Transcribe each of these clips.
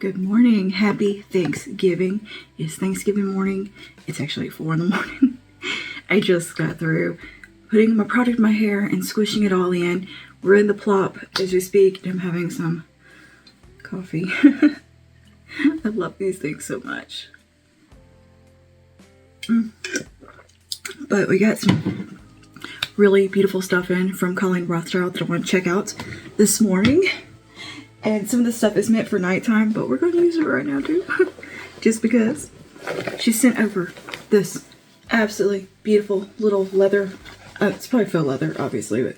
Good morning. Happy Thanksgiving. It's Thanksgiving morning. It's actually 4 in the morning. I just got through putting my product in my hair and squishing it all in. We're in the plop as we speak, and I'm having some coffee. I love these things so much. But we got some really beautiful stuff in from Colleen Rothchild that I want to check out this morning. And some of the stuff is meant for nighttime, but we're going to use it right now too. Just because. She sent over this absolutely beautiful little leather. It's probably faux leather, obviously, but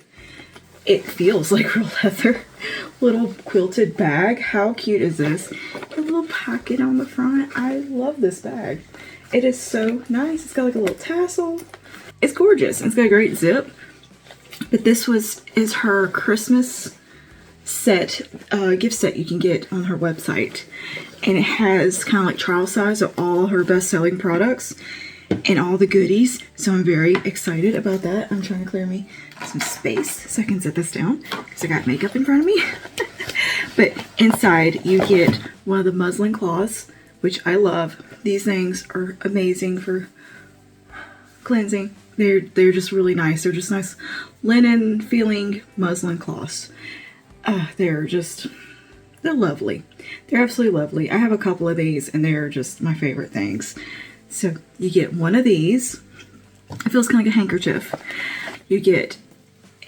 it feels like real leather. Little quilted bag. How cute is this? A little pocket on the front. I love this bag. It is so nice. It's got like a little tassel. It's gorgeous. It's got a great zip. But this is her Christmas set, gift set you can get on her website, and it has kind of like trial size of all her best-selling products and all the goodies, so I'm very excited about that. I'm trying to clear me some space so I can set this down because I got makeup in front of me. But inside you get one of the muslin cloths, which I love. These things are amazing for cleansing. They're just really nice. They're just nice linen feeling muslin cloths. They're lovely. They're absolutely lovely. I have a couple of these and they're just my favorite things. So you get one of these. It feels kind of like a handkerchief. You get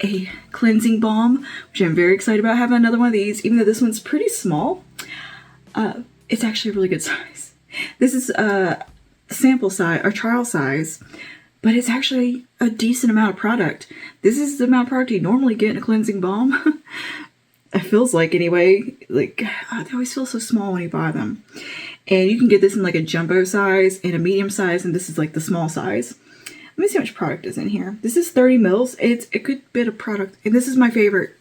a cleansing balm, which I'm very excited about having another one of these, even though this one's pretty small. It's actually a really good size. This is a sample size or trial size, but it's actually a decent amount of product. This is the amount of product you normally get in a cleansing balm. It feels like anyway, like they always feel so small when you buy them. And you can get this in like a jumbo size and a medium size, and this is like the small size. Let me see how much product is in here. This is 30 mils. It's a good bit of product, and this is my favorite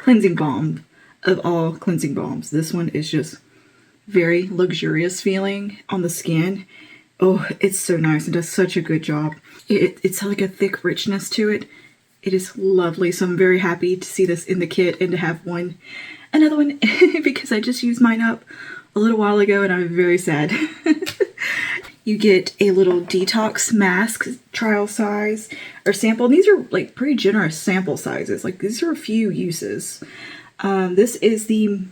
cleansing balm of all cleansing balms. This one is just very luxurious feeling on the skin. Oh, it's so nice. It does such a good job. It's like a thick richness to it. It is lovely, so I'm very happy to see this in the kit and to have another one, because I just used mine up a little while ago and I'm very sad. You get a little detox mask, trial size, or sample. And these are like pretty generous sample sizes. Like these are a few uses. This is the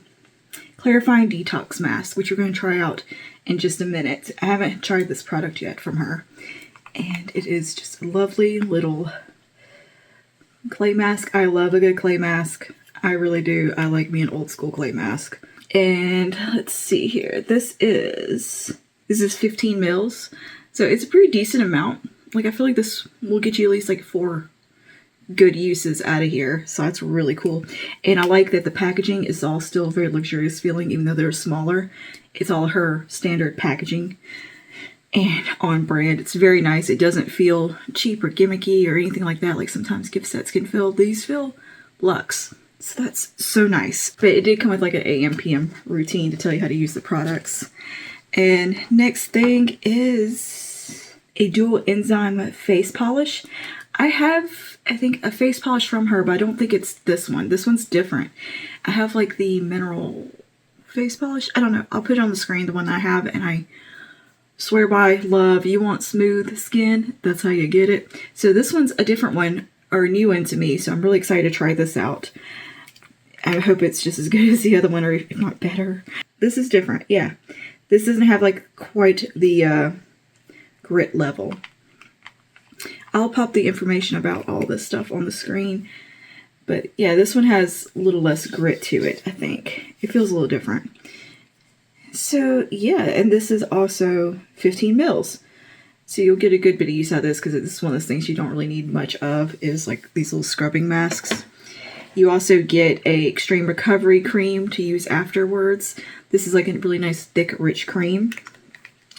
clarifying detox mask, which we're going to try out in just a minute. I haven't tried this product yet from her. And it is just a lovely little clay mask. I love a good clay mask. I really do. I like me an old school clay mask. And let's see here. This is 15 mils. So it's a pretty decent amount. Like I feel like this will get you at least like 4 good uses out of here. So that's really cool. And I like that the packaging is all still very luxurious feeling, even though they're smaller. It's all her standard packaging and on brand. It's very nice. It doesn't feel cheap or gimmicky or anything like that. Like sometimes gift sets can feel. These feel luxe. So that's so nice. But it did come with like an AM PM routine to tell you how to use the products. And next thing is a dual enzyme face polish. I have, I think, a face polish from her, but I don't think it's this one. This one's different. I have like the mineral face polish. I don't know. I'll put it on the screen, the one I have, and I swear by, love. You want smooth skin, that's how you get it. So this one's a different one, or a new one to me, so I'm really excited to try this out. I hope it's just as good as the other one, or if not better. This is different, yeah. This doesn't have like quite the grit level. I'll pop the information about all this stuff on the screen. But yeah, this one has a little less grit to it, I think. It feels a little different. So yeah, and this is also 15 mils. So you'll get a good bit of use out of this, because this is one of those things you don't really need much of, is like these little scrubbing masks. You also get a extreme recovery cream to use afterwards. This is like a really nice thick rich cream.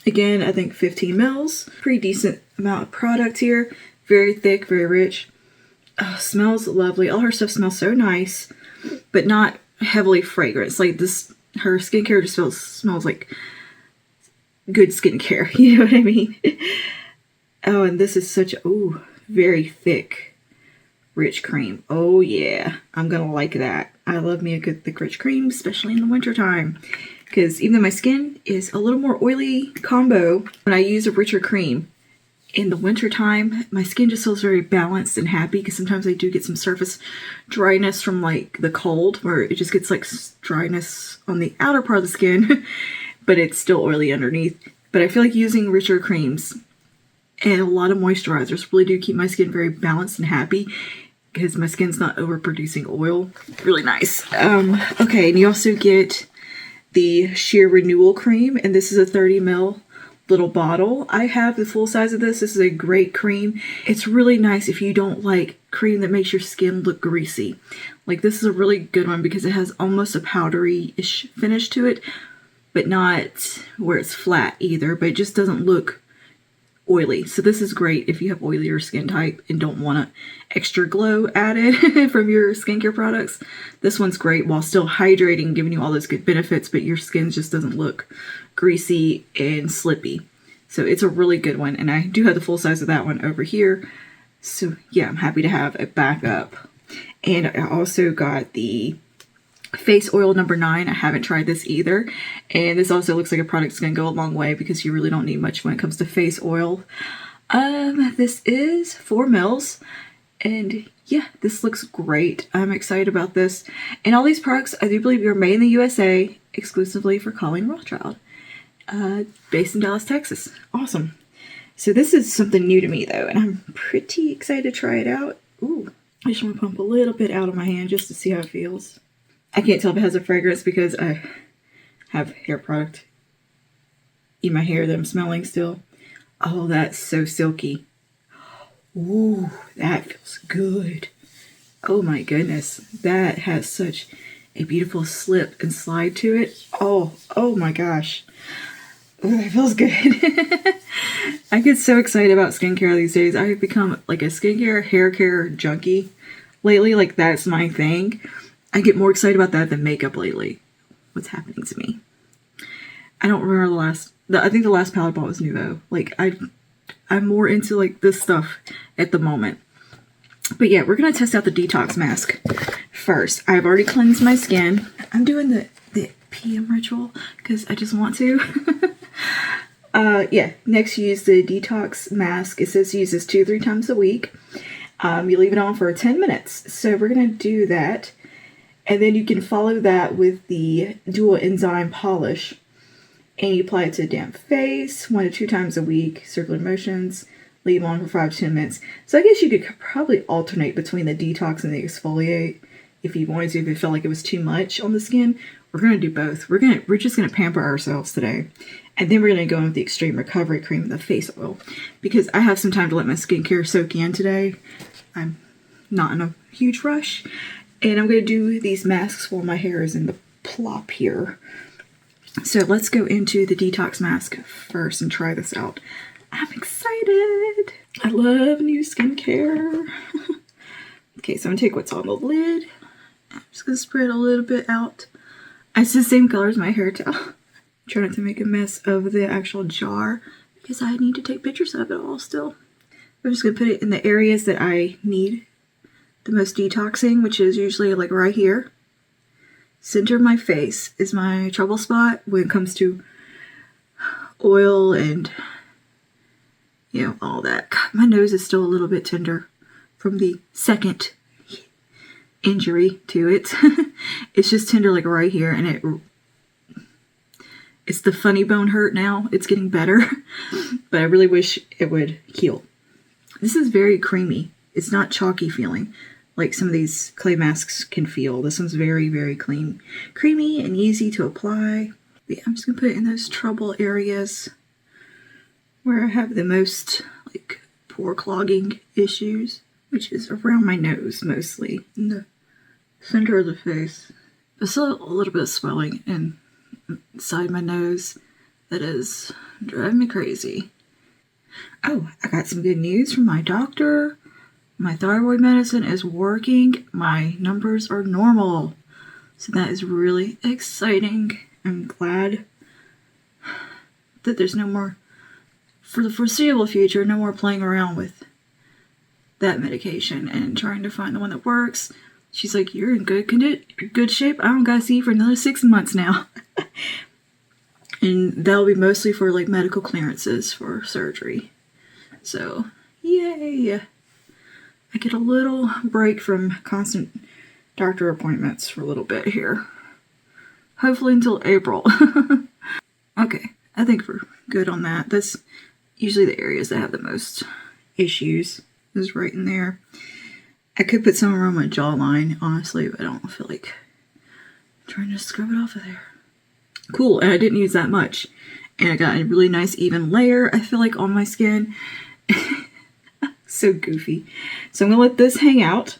Again, I think 15 mils. Pretty decent amount of product here. Very thick, very rich. Oh, smells lovely. All her stuff smells so nice, but not heavily fragrant. It's like this, her skincare just smells like good skincare. You know what I mean? Oh, and this is such, ooh, very thick, rich cream. Oh yeah, I'm gonna like that. I love me a good thick rich cream, especially in the winter time. Because even though my skin is a little more oily combo, when I use a richer cream, in the winter time, my skin just feels very balanced and happy, because sometimes I do get some surface dryness from like the cold, where it just gets like dryness on the outer part of the skin, but it's still oily underneath. But I feel like using richer creams and a lot of moisturizers really do keep my skin very balanced and happy, because my skin's not overproducing oil. Really nice. Okay, and you also get the Sheer Renewal Cream, and this is a 30 ml little bottle. I have the full size of this. This is a great cream. It's really nice if you don't like cream that makes your skin look greasy. Like, this is a really good one because it has almost a powdery-ish finish to it, but not where it's flat either, but it just doesn't look oily. So this is great if you have oilier skin type and don't want an extra glow added from your skincare products. This one's great while still hydrating, giving you all those good benefits, but your skin just doesn't look greasy and slippy. So it's a really good one, and I do have the full size of that one over here. So yeah, I'm happy to have a backup. And I also got the face oil number 9. I haven't tried this either, and this also looks like a product that's going to go a long way, because you really don't need much when it comes to face oil. This is 4 mils, and yeah, this looks great. I'm excited about this. And all these products, I do believe, are made in the USA, exclusively for Colleen Rothchild, based in Dallas, Texas. Awesome. So this is something new to me though, and I'm pretty excited to try it out. Ooh, I just want to pump a little bit out of my hand just to see how it feels. I can't tell if it has a fragrance because I have hair product in my hair that I'm smelling still. Oh, that's so silky. Ooh, that feels good. Oh my goodness. That has such a beautiful slip and slide to it. Oh my gosh. Ooh, that feels good. I get so excited about skincare these days. I've become like a skincare, hair care junkie lately. Like, that's my thing. I get more excited about that than makeup lately. What's happening to me? I don't remember I think the last palette I bought was Nuvo. Like, I'm more into like this stuff at the moment. But yeah, we're going to test out the detox mask first. I've already cleansed my skin. I'm doing the PM ritual because I just want to. Yeah, next you use the detox mask. It says use this 2-3 times a week. You leave it on for 10 minutes. So we're going to do that. And then you can follow that with the dual enzyme polish. And you apply it to a damp face 1 to 2 times a week, circular motions, leave on for 5 to 10 minutes. So I guess you could probably alternate between the detox and the exfoliate if you wanted to, if it felt like it was too much on the skin. We're going to do both. We're just going to pamper ourselves today. And then we're going to go in with the Extreme Recovery Cream and the face oil, because I have some time to let my skincare soak in today. I'm not in a huge rush. And I'm going to do these masks while my hair is in the plop here. So let's go into the detox mask first and try this out. I'm excited. I love new skincare. Okay, so I'm going to take what's on the lid. I'm just going to spread a little bit out. It's the same color as my hair towel. Try not to make a mess of the actual jar, because I need to take pictures of it all still. I'm just going to put it in the areas that I need the most detoxing, which is usually like right here. Center of my face is my trouble spot when it comes to oil and, you know, all that. God, my nose is still a little bit tender from the second injury to it. It's just tender like right here, and it's the funny bone hurt now. It's getting better, but I really wish it would heal. This is very creamy. It's not chalky feeling like some of these clay masks can feel. This one's very, very clean, creamy and easy to apply. But yeah, I'm just gonna put it in those trouble areas where I have the most like pore clogging issues, which is around my nose mostly, in the center of the face. There's still a little bit of swelling inside my nose that is driving me crazy. Oh, I got some good news from my doctor. My thyroid medicine is working. My numbers are normal. So that is really exciting. I'm glad that there's no more, for the foreseeable future, no more playing around with that medication and trying to find the one that works. She's like, you're in good shape. I don't gotta see you for another 6 months now. And that'll be mostly for like medical clearances for surgery. So, yay! I get a little break from constant doctor appointments for a little bit here. Hopefully until April. Okay, I think we're good on that. That's usually the areas that have the most issues. Is right in there. I could put some around my jawline, honestly, but I don't feel like trying to scrub it off of there. Cool, and I didn't use that much. And I got a really nice even layer, I feel like, on my skin. So goofy. So I'm going to let this hang out,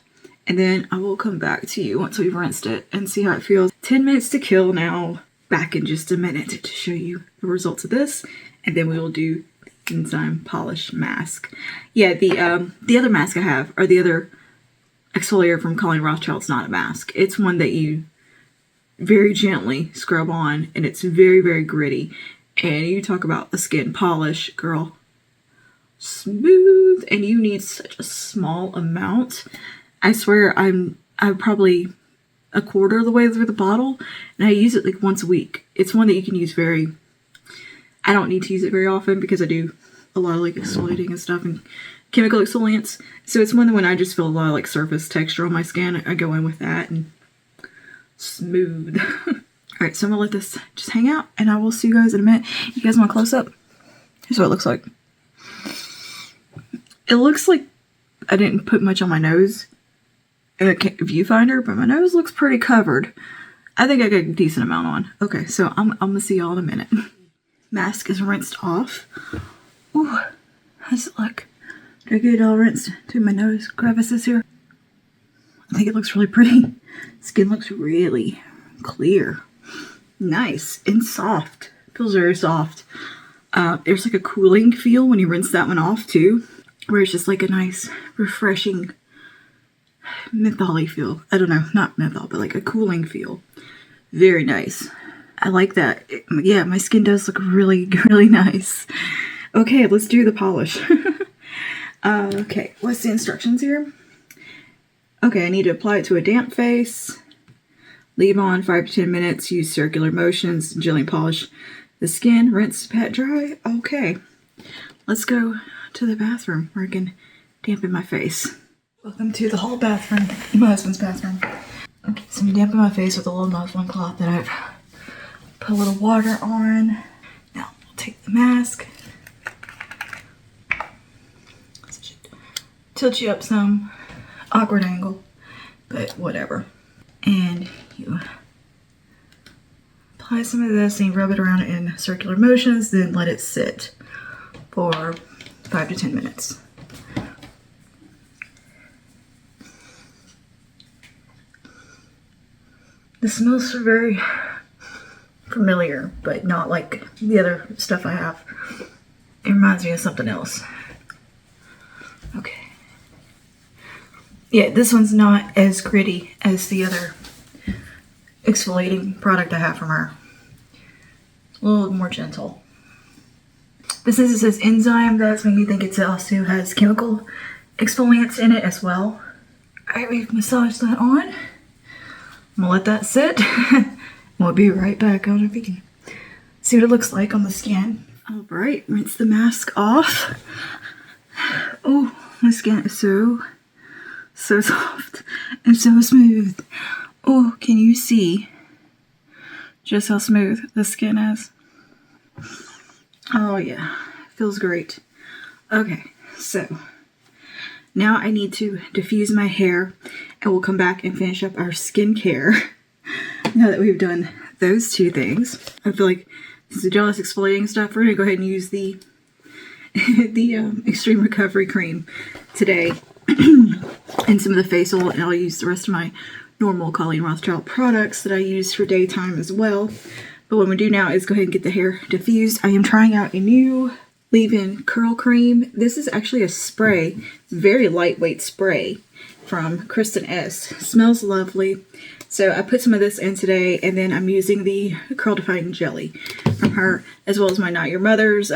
and then I will come back to you once we've rinsed it and see how it feels. 10 minutes to kill now. Back in just a minute to show you the results of this, and then we will do the enzyme polish mask. Yeah, the other mask I have, or the other exfoliator from Colleen Rothchild, is not a mask. It's one that you very gently scrub on, and it's very, very gritty. And you talk about the skin polish, girl. Smooth, and you need such a small amount. I swear I'm probably a quarter of the way through the bottle, and I use it like once a week. It's one that you can use I don't need to use it very often because I do a lot of like exfoliating and stuff and chemical exfoliants. So it's one that when I just feel a lot of like surface texture on my skin, I go in with that and smooth. Alright, so I'm gonna let this just hang out, and I will see you guys in a minute. You guys want a close up? Here's what it looks like. It looks like I didn't put much on my nose in a viewfinder, but my nose looks pretty covered. I think I got a decent amount on. Okay, so I'm gonna see y'all in a minute. Mask is rinsed off. Ooh, how does it look? Did I get it all rinsed to my nose crevices here? I think it looks really pretty. Skin looks really clear. Nice and soft. Feels very soft. There's like a cooling feel when you rinse that one off too, where it's just like a nice, refreshing menthol-y feel. I don't know, not menthol, but like a cooling feel. Very nice. I like that. Yeah, my skin does look really, really nice. Okay, let's do the polish. Okay, what's the instructions here? Okay, I need to apply it to a damp face. Leave on 5 to 10 minutes. Use circular motions. Gently polish the skin. Rinse, pat dry. Okay, let's go to the bathroom where I can dampen my face. Welcome to the hall bathroom, my husband's bathroom. Okay, so I'm damping my face with a little muslin cloth that I've put a little water on. Now we'll take the mask. Tilt you up some. Awkward angle, but whatever. And you apply some of this and you rub it around in circular motions, then let it sit for 5 to 10 minutes. The smells are very familiar, but not like the other stuff I have. It reminds me of something else. Okay. Yeah, this one's not as gritty as the other exfoliating product I have from her. A little more gentle. But since it says enzyme, that's making me think it also has chemical exfoliants in it as well. Alright, we've massaged that on. I'm gonna let that sit. We'll be right back. I don't know if you can see what it looks like on the skin. Alright, rinse the mask off. Oh, my skin is so soft and so smooth. Oh, can you see just how smooth the skin is? Oh yeah, feels great. Okay, so now I need to diffuse my hair and we'll come back and finish up our skincare. Now that we've done those two things, I feel like this is jealous exfoliating stuff. We're gonna go ahead and use the Extreme Recovery Cream today and some of the face oil, and I'll use the rest of my normal Colleen Rothchild products that I use for daytime as well. But what I'm going to do now is go ahead and get the hair diffused. I am trying out a new leave-in curl cream. This is actually a spray, very lightweight spray from Kristen Ess. Smells lovely. So I put some of this in today, and then I'm using the curl defining jelly from her, as well as my Not Your Mother's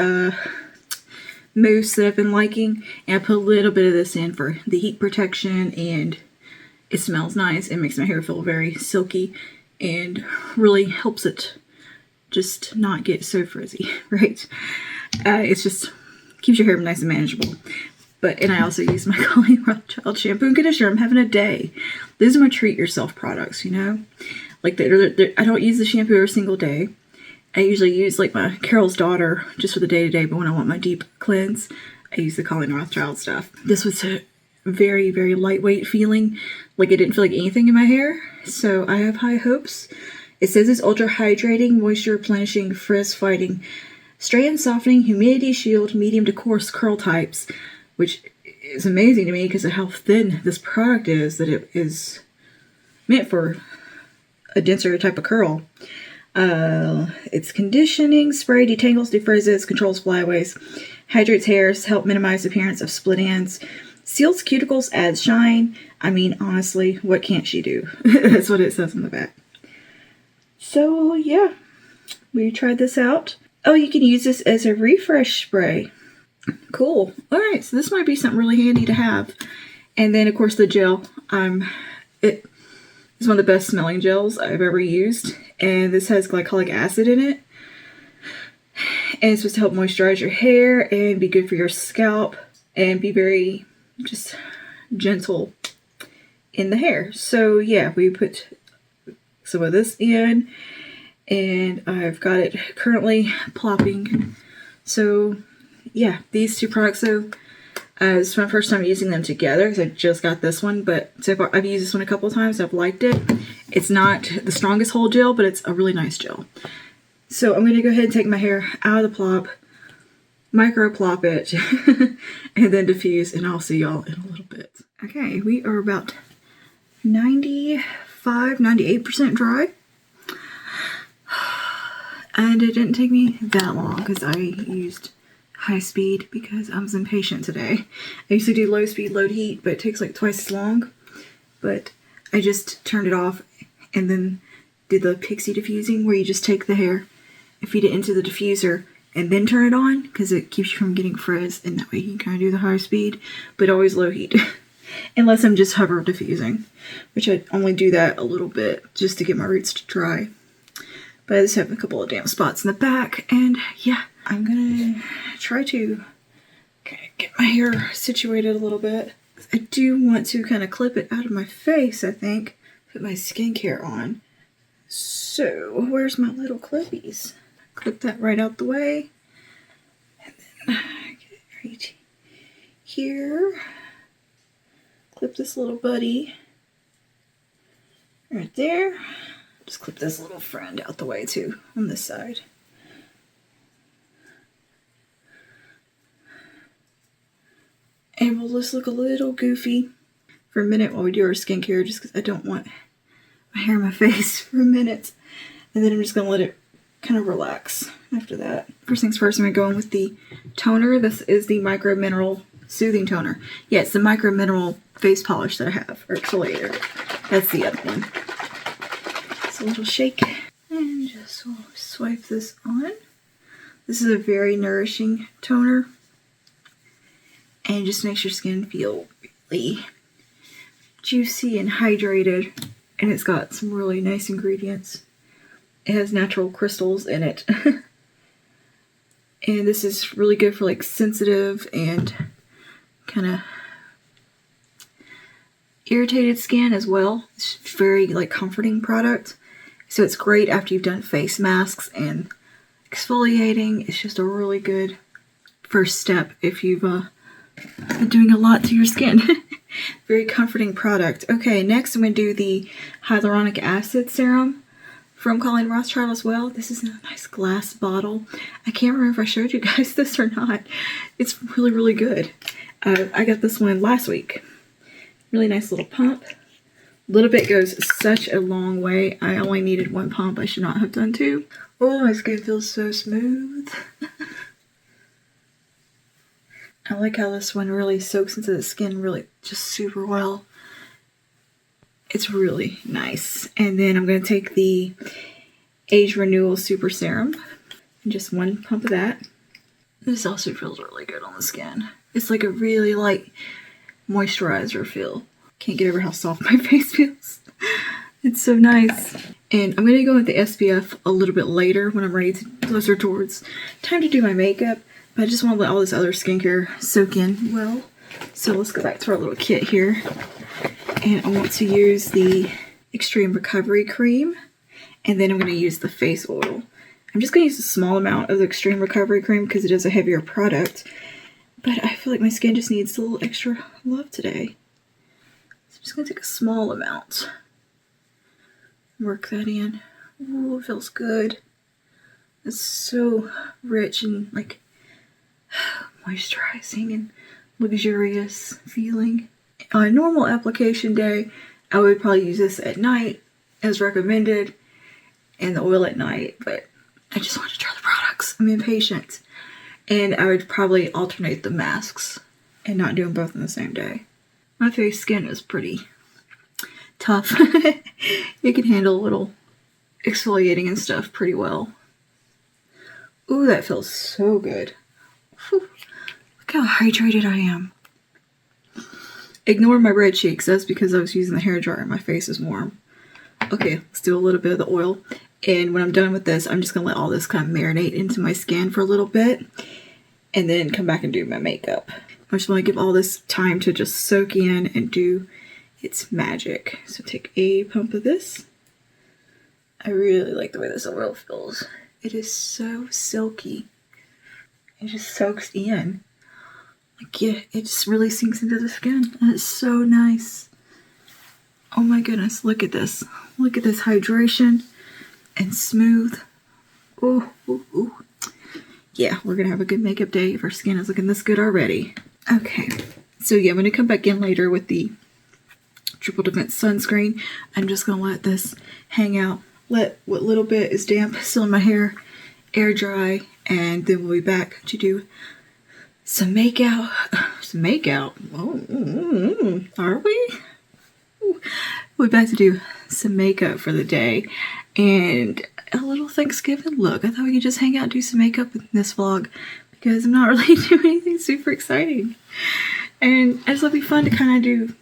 mousse that I've been liking, and I put a little bit of this in for the heat protection, and it smells nice. It makes my hair feel very silky and really helps it just not get so frizzy, right? It's just keeps your hair nice and manageable. And I also use my Colleen Rothchild shampoo and conditioner. I'm having a day. These are my treat yourself products, you know? Like, I don't use the shampoo every single day. I usually use, like, my Carol's Daughter just for the day-to-day, but when I want my deep cleanse, I use the Colleen Rothchild stuff. This was a very, very lightweight feeling. Like, it didn't feel like anything in my hair, so I have high hopes. It says it's ultra hydrating, moisture replenishing, frizz fighting, strand softening, humidity shield, medium to coarse curl types, which is amazing to me because of how thin this product is, that it is meant for a denser type of curl. It's conditioning, spray, detangles, defrizzes, controls flyaways, hydrates hairs, help minimize the appearance of split ends, seals cuticles, adds shine. I mean, honestly, what can't she do? That's what it says on the back. So, yeah, we tried this out. Oh, you can use this as a refresh spray. Cool. All right, so this might be something really handy to have. And then, of course, the gel. It is one of the best smelling gels I've ever used. And this has glycolic acid in it. And it's supposed to help moisturize your hair and be good for your scalp and be very just gentle in the hair. So, yeah, we put some of this in. And I've got it currently plopping. So, yeah, these two products, though, it's my first time using them together because I just got this one. But so far, I've used this one a couple of times. I've liked it. It's not the strongest hold gel, but it's a really nice gel. So I'm going to go ahead and take my hair out of the plop, micro plop it, and then diffuse, and I'll see y'all in a little bit. Okay, we are about 98% dry. And it didn't take me that long because I used high speed because I was impatient today. I usually do low speed, low heat, but it takes like twice as long. But I just turned it off and then did the pixie diffusing where you just take the hair and feed it into the diffuser and then turn it on because it keeps you from getting frizz, and that way you can kind of do the high speed, but always low heat. Unless I'm just hover diffusing, which I only do that a little bit just to get my roots to dry. But I just have a couple of damp spots in the back, and yeah, I'm gonna try to kind of get my hair situated a little bit. I do want to kind of clip it out of my face, I think. Put my skincare on. So, where's my little clippies? Clip that right out the way. And then get it right here. Clip this little buddy right there. Just clip this little friend out the way too on this side. And we'll just look a little goofy for a minute while we do our skincare, just because I don't want my hair in my face for a minute. And then I'm just going to let it kind of relax after that. First things first, I'm going to go in with the toner. This is the Micro Mineral Soothing Toner. Yeah, it's the Micro Mineral face polish that I have, or exfoliator. That's the other one. It's a little shake. And just we'll swipe this on. This is a very nourishing toner. And just makes your skin feel really juicy and hydrated. And it's got some really nice ingredients. It has natural crystals in it. And this is really good for like sensitive and kind of irritated skin as well. It's very like comforting product. So it's great after you've done face masks and exfoliating. It's just a really good first step if you've been doing a lot to your skin. Very comforting product. Okay, next I'm going to do the hyaluronic acid serum from Colleen Rothchild as well. This is in a nice glass bottle. I can't remember if I showed you guys this or not. It's really, really good. I got this one last week. Really nice little pump. A little bit goes such a long way. I only needed one pump. I should not have done two. Oh, my skin feels so smooth. I like how this one really soaks into the skin really just super well. It's really nice. And then I'm going to take the Age Renewal Super Serum and just one pump of that. This also feels really good on the skin. It's like a really light moisturizer feel. Can't get over how soft my face feels. It's so nice. And I'm going to go with the SPF a little bit later when I'm ready to closer towards time to do my makeup. But I just want to let all this other skincare soak in well. So let's go back to our little kit here. And I want to use the Extreme Recovery Cream. And then I'm going to use the face oil. I'm just going to use a small amount of the Extreme Recovery Cream because it is a heavier product. But I feel like my skin just needs a little extra love today. So I'm just going to take a small amount. Work that in. Ooh, it feels good. It's so rich and like moisturizing and luxurious feeling. On a normal application day, I would probably use this at night as recommended and the oil at night, but I just want to try the products. I'm impatient. And I would probably alternate the masks and not do them both on the same day. My face skin is pretty tough. It can handle a little exfoliating and stuff pretty well. Ooh, that feels so good. Whew. Look how hydrated I am. Ignore my red cheeks. That's because I was using the hairdryer and my face is warm. Okay, let's do a little bit of the oil. And when I'm done with this, I'm just going to let all this kind of marinate into my skin for a little bit. And then come back and do my makeup. I just want to give all this time to just soak in and do its magic. So take a pump of this. I really like the way this oil feels. It is so silky. It just soaks in. Like, yeah, it just really sinks into the skin. And it's so nice. Oh my goodness, look at this. Look at this hydration and smooth. Oh, ooh, ooh. Yeah, we're gonna have a good makeup day if our skin is looking this good already. Okay, so yeah, I'm gonna come back in later with the Triple Defense sunscreen. I'm just gonna let this hang out. Let what little bit is damp still in my hair air dry, and then we'll be back to do some makeout. Some makeout? Oh, are we? We'll be back to do some makeup for the day and a little Thanksgiving look. I thought we could just hang out and do some makeup in this vlog because I'm not really doing anything super exciting. And I just thought it'd be fun to kind of do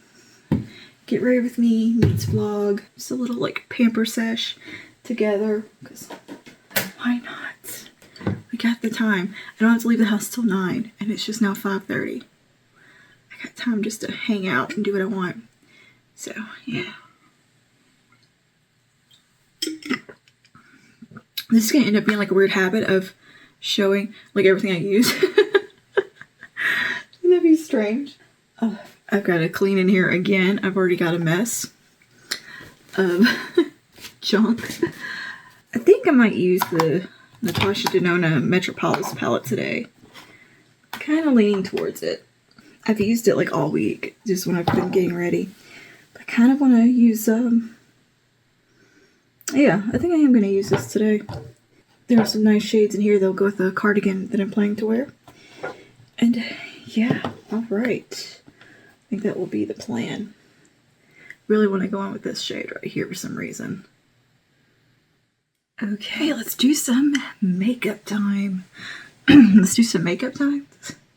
get ready with me meets vlog. Just a little like pamper sesh together because why not? We got the time. I don't have to leave the house till 9 and it's just now 5:30. I got time just to hang out and do what I want. So, yeah. This is going to end up being like a weird habit of showing like everything I use. Wouldn't that be strange? Oh, I've got to clean in here again. I've already got a mess of junk. I think I might use the Natasha Denona Metropolis palette today. Kind of leaning towards it. I've used it like all week, just when I've been getting ready. But I kind of want to use, yeah, I think I am going to use this today. There are some nice shades in here that'll go with the cardigan that I'm planning to wear. And yeah, alright. I think that will be the plan. Really want to go on with this shade right here for some reason. Okay, let's do some makeup time. Let's do some makeup time?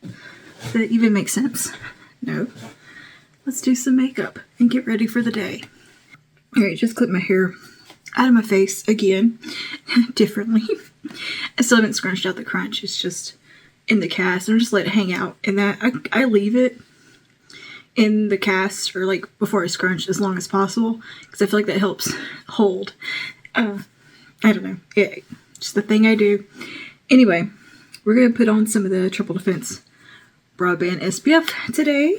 Does that even make sense? No. Let's do some makeup and get ready for the day. Alright, just clip my hair out of my face again, differently. I still haven't scrunched out the crunch. It's just in the cast. I'm just let it hang out. And that I leave it in the cast or like before I scrunch as long as possible because I feel like that helps hold. I don't know. It's just the thing I do. Anyway, we're going to put on some of the Triple Defense Broadband SPF today.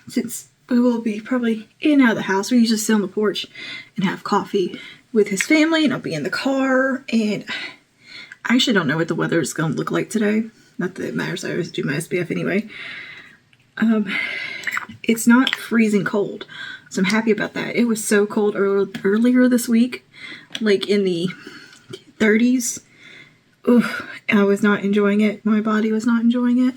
Since we will be probably in and out of the house. We usually sit on the porch and have coffee with his family, and I'll be in the car. And I actually don't know what the weather is going to look like today. Not that it matters. I always do my SPF anyway. It's not freezing cold, so I'm happy about that. It was so cold earlier this week, like in the 30s. Oof, I was not enjoying it. My body was not enjoying it.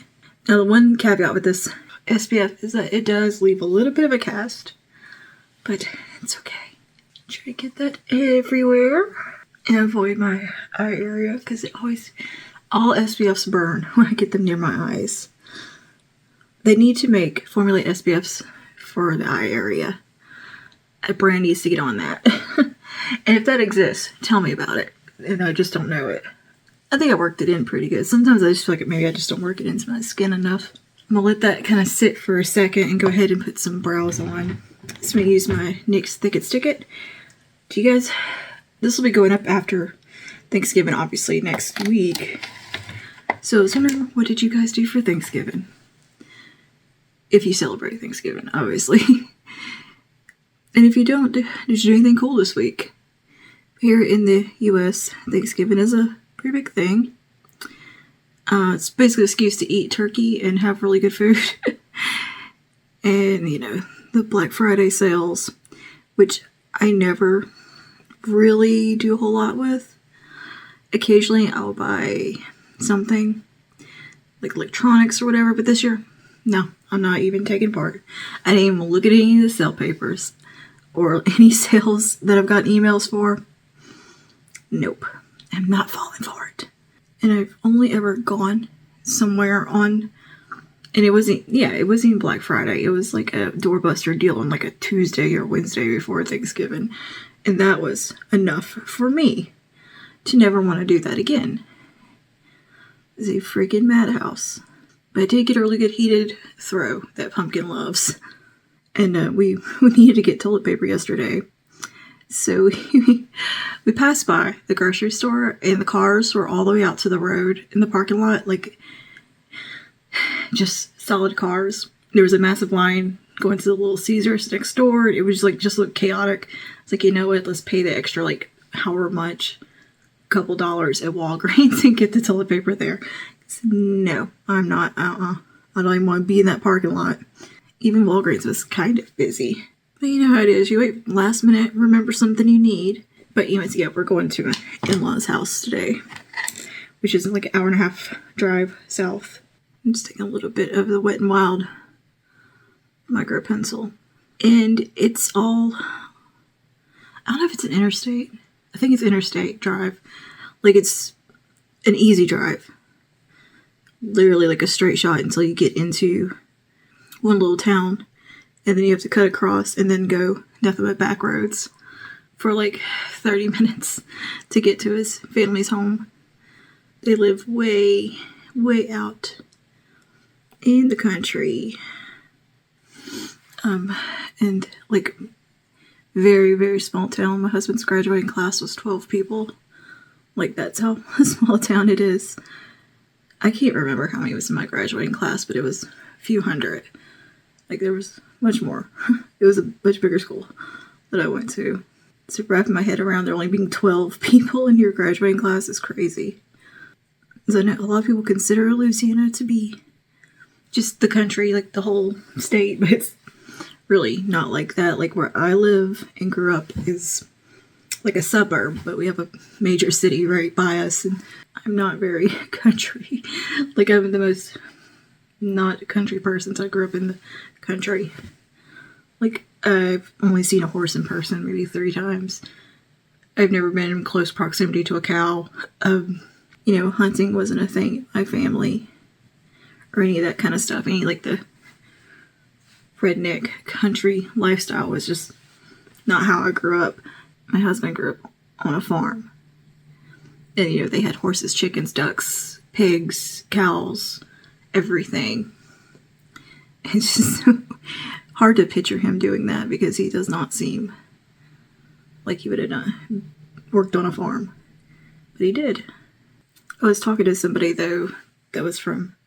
Now, the one caveat with this SPF is that it does leave a little bit of a cast, but it's okay. Try to get that everywhere and avoid my eye area because it always All SPFs burn when I get them near my eyes. They need to formulate SPFs for the eye area. A brand needs to get on that. And if that exists, tell me about it. And I just don't know it. I think I worked it in pretty good. Sometimes I just feel like maybe I just don't work it into my skin enough. I'm gonna let that kind of sit for a second and go ahead and put some brows on. So I'm gonna use my NYX Thick It Stick It. Do you guys, this will be going up after Thanksgiving, obviously, next week. So I was wondering, what did you guys do for Thanksgiving? If you celebrate Thanksgiving, obviously. And if you don't, did you do anything cool this week? Here in the U.S., Thanksgiving is a pretty big thing. It's basically an excuse to eat turkey and have really good food. And, you know, the Black Friday sales, which I never really do a whole lot with. Occasionally I'll buy something like electronics or whatever, but this year, no, I'm not even taking part. I didn't even look at any of the sale papers or any sales that I've got emails for. Nope, I'm not falling for it. And I've only ever gone somewhere on, and it wasn't even Black Friday. It was like a doorbuster deal on like a Tuesday or Wednesday before Thanksgiving. And that was enough for me to never want to do that again. It's a freaking madhouse. But I did get a really good heated throw that Pumpkin loves. And we needed to get toilet paper yesterday. So we passed by the grocery store and the cars were all the way out to the road in the parking lot. Like, just solid cars. There was a massive line going to the Little Caesars next door. It was like, just looked chaotic. It's like, you know what, let's pay the extra, like, however much, couple dollars at Walgreens and get the toilet paper there. No, I'm not. I don't even want to be in that parking lot. Even Walgreens was kind of busy. But you know how it is. You wait last minute, remember something you need. But anyways, yeah, we're going to an in-laws house today, which is like an hour and a half drive south. I'm just taking a little bit of the Wet n Wild micro pencil. And it's all, I don't know if it's an interstate. I think it's interstate drive. Like, it's an easy drive. Literally like a straight shot until you get into one little town. And then you have to cut across and then go nothing but back roads for like 30 minutes to get to his family's home. They live way, way out in the country. And like very, very small town. My husband's graduating class was 12 people. Like, that's how small a town it is. I can't remember how many was in my graduating class, but it was a few hundred. Like, there was much more. It was a much bigger school that I went to. So wrapping my head around there only being 12 people in your graduating class is crazy. Because I know a lot of people consider Louisiana to be just the country, like the whole state, but it's really not like that. Like, where I live and grew up is like a suburb, but we have a major city right by us, and I'm not very country. Like, I'm the most not country person, so I grew up in the country. Like, I've only seen a horse in person maybe 3 times. I've never been in close proximity to a cow. You know, hunting wasn't a thing in my family, or any of that kind of stuff. Any, like, the redneck country lifestyle was just not how I grew up. My husband grew up on a farm. And, you know, they had horses, chickens, ducks, pigs, cows, everything. It's just so hard to picture him doing that because he does not seem like he would have worked on a farm. But he did. I was talking to somebody, though, that was from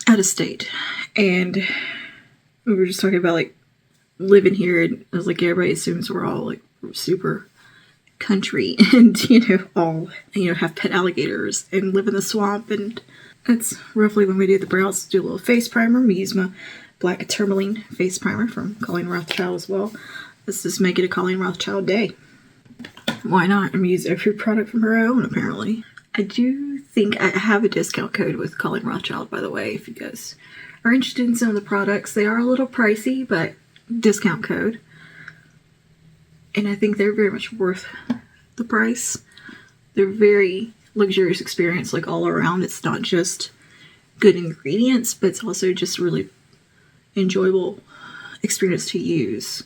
out of state. And we were just talking about, like, living here. And I was like, yeah, everybody assumes we're all, like, super country and, you know, all, you know, have pet alligators and live in the swamp. And that's roughly when we do the brows. Do a little face primer. We use my black tourmaline face primer from Colleen Rothchild as well. Let's just make it a Colleen Rothchild day. Why not? I'm going to use every product from her own, apparently. I do think I have a discount code with Colleen Rothchild, by the way, if you guys are interested in some of the products. They are a little pricey, but discount code. And I think they're very much worth the price. They're very luxurious experience like all around. It's not just good ingredients, but it's also just really enjoyable experience to use.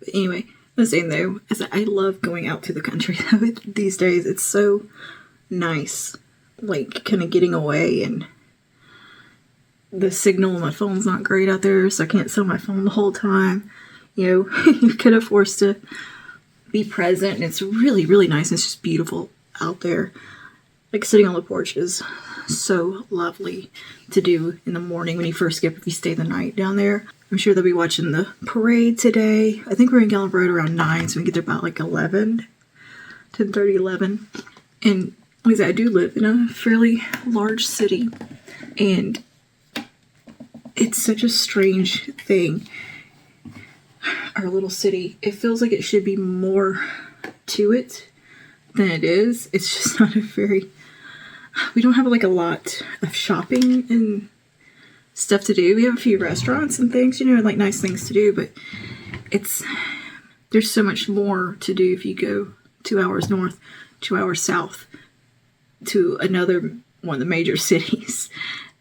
But anyway, the same though, is that I love going out to the country these days. It's so nice, like kind of getting away, and the signal on my phone's not great out there, so I can't sit on my phone the whole time. You know, you're kind of forced to be present, and it's really, really nice. It's just beautiful out there. Like sitting on the porch is so lovely to do in the morning when you first get up, if you stay the night down there. I'm sure they'll be watching the parade today. I think we're in Gallup Road around 9, so we get there about like 11, 10:30, 11. And like I said, I do live in a fairly large city, and it's such a strange thing. Our little city, it feels like it should be more to it than it is. It's just not a very, we don't have like a lot of shopping and stuff to do. We have a few restaurants and things, you know, like nice things to do, but there's so much more to do if you go 2 hours north, 2 hours south to another one of the major cities.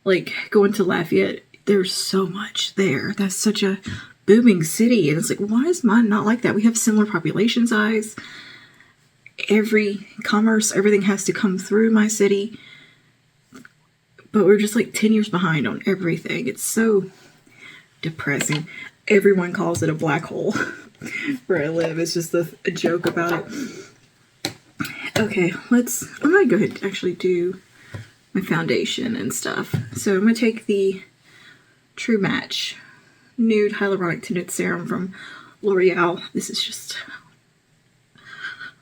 Like going to Lafayette, there's so much there. That's such a booming city, and it's like, why is mine not like that? We have similar population size. Every commerce, everything has to come through my city, but we're just like 10 years behind on everything. It's so depressing. Everyone calls it a black hole where I live. It's just a joke about it. Okay, I'm gonna go ahead and actually do my foundation and stuff. So I'm gonna take the True Match Nude Hyaluronic Tinted Serum from L'Oreal. This is just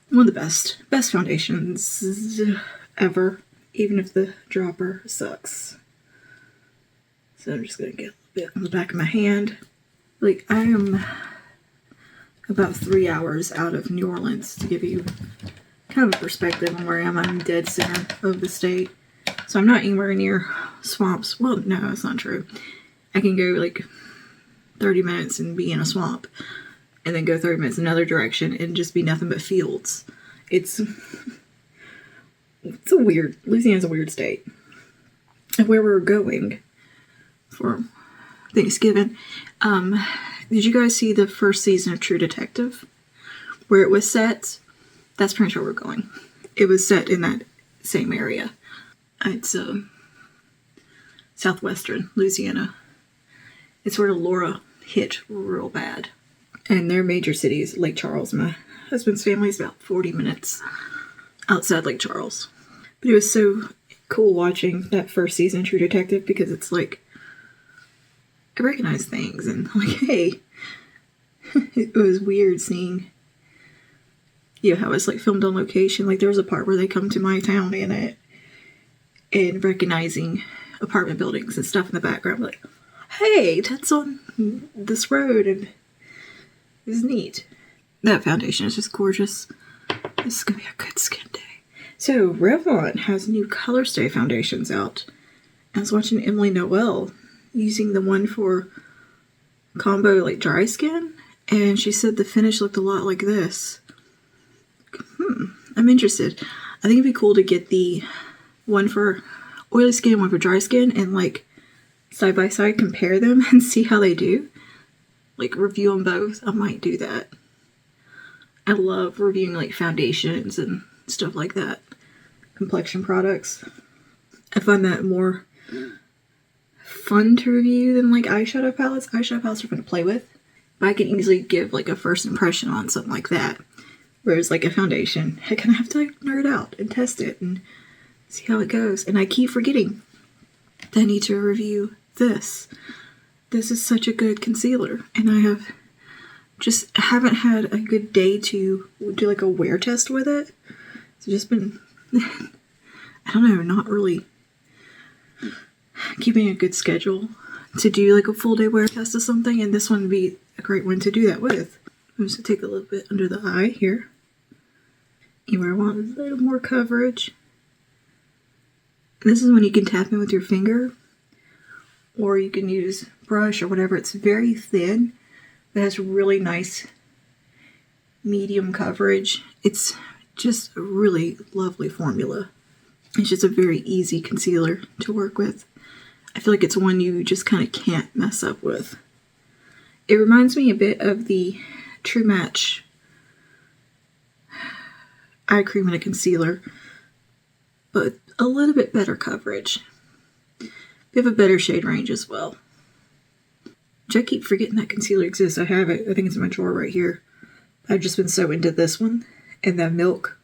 one of the best foundations ever, even if the dropper sucks. So I'm just going to get a bit on the back of my hand. Like, I am about 3 hours out of New Orleans, to give you kind of a perspective on where I am. I'm in dead center of the state. So I'm not anywhere near swamps. Well, no, that's not true. I can go like 30 minutes and be in a swamp, and then go 30 minutes another direction and just be nothing but fields. It's a weird, Louisiana's a weird state. And where we're going for Thanksgiving, did you guys see the first season of True Detective? Where it was set? That's pretty sure we're going. It was set in that same area. It's southwestern Louisiana. It's where Laura hit real bad. And their major city is Lake Charles. My husband's family is about 40 minutes outside Lake Charles. But it was so cool watching that first season of True Detective, because it's like, I recognize things, and I'm like, hey, it was weird seeing, you know, how it's like filmed on location. Like there was a part where they come to my town in it, and recognizing apartment buildings and stuff in the background, like, hey, that's on this road, and it's neat. That foundation is just gorgeous. This is gonna be a good skin day. So Revlon has new Color Stay foundations out. I was watching Emily Noel using the one for combo like dry skin, and she said the finish looked a lot like this. I'm interested. I think it'd be cool to get the one for oily skin, one for dry skin, and like side by side compare them and see how they do. Like review them both. I might do that. I love reviewing like foundations and stuff like that. Complexion products. I find that more fun to review than like eyeshadow palettes. Eyeshadow palettes are fun to play with, but I can easily give like a first impression on something like that. Whereas like a foundation, I kind of have to like nerd out and test it and see how it goes. And I keep forgetting that I need to review this. This is such a good concealer, and I haven't had a good day to do like a wear test with it. It's just been, I don't know, not really keeping a good schedule to do like a full day wear test of something, and this one would be a great one to do that with. I'm just going to take a little bit under the eye here. Where I want a little more coverage. This is when you can tap in with your finger, or you can use brush or whatever. It's very thin, but has really nice medium coverage. It's just a really lovely formula. It's just a very easy concealer to work with. I feel like it's one you just kind of can't mess up with. It reminds me a bit of the True Match eye cream and a concealer, but a little bit better coverage. They have a better shade range as well. Which I keep forgetting that concealer exists. I have it. I think it's in my drawer right here. I've just been so into this one and the Milk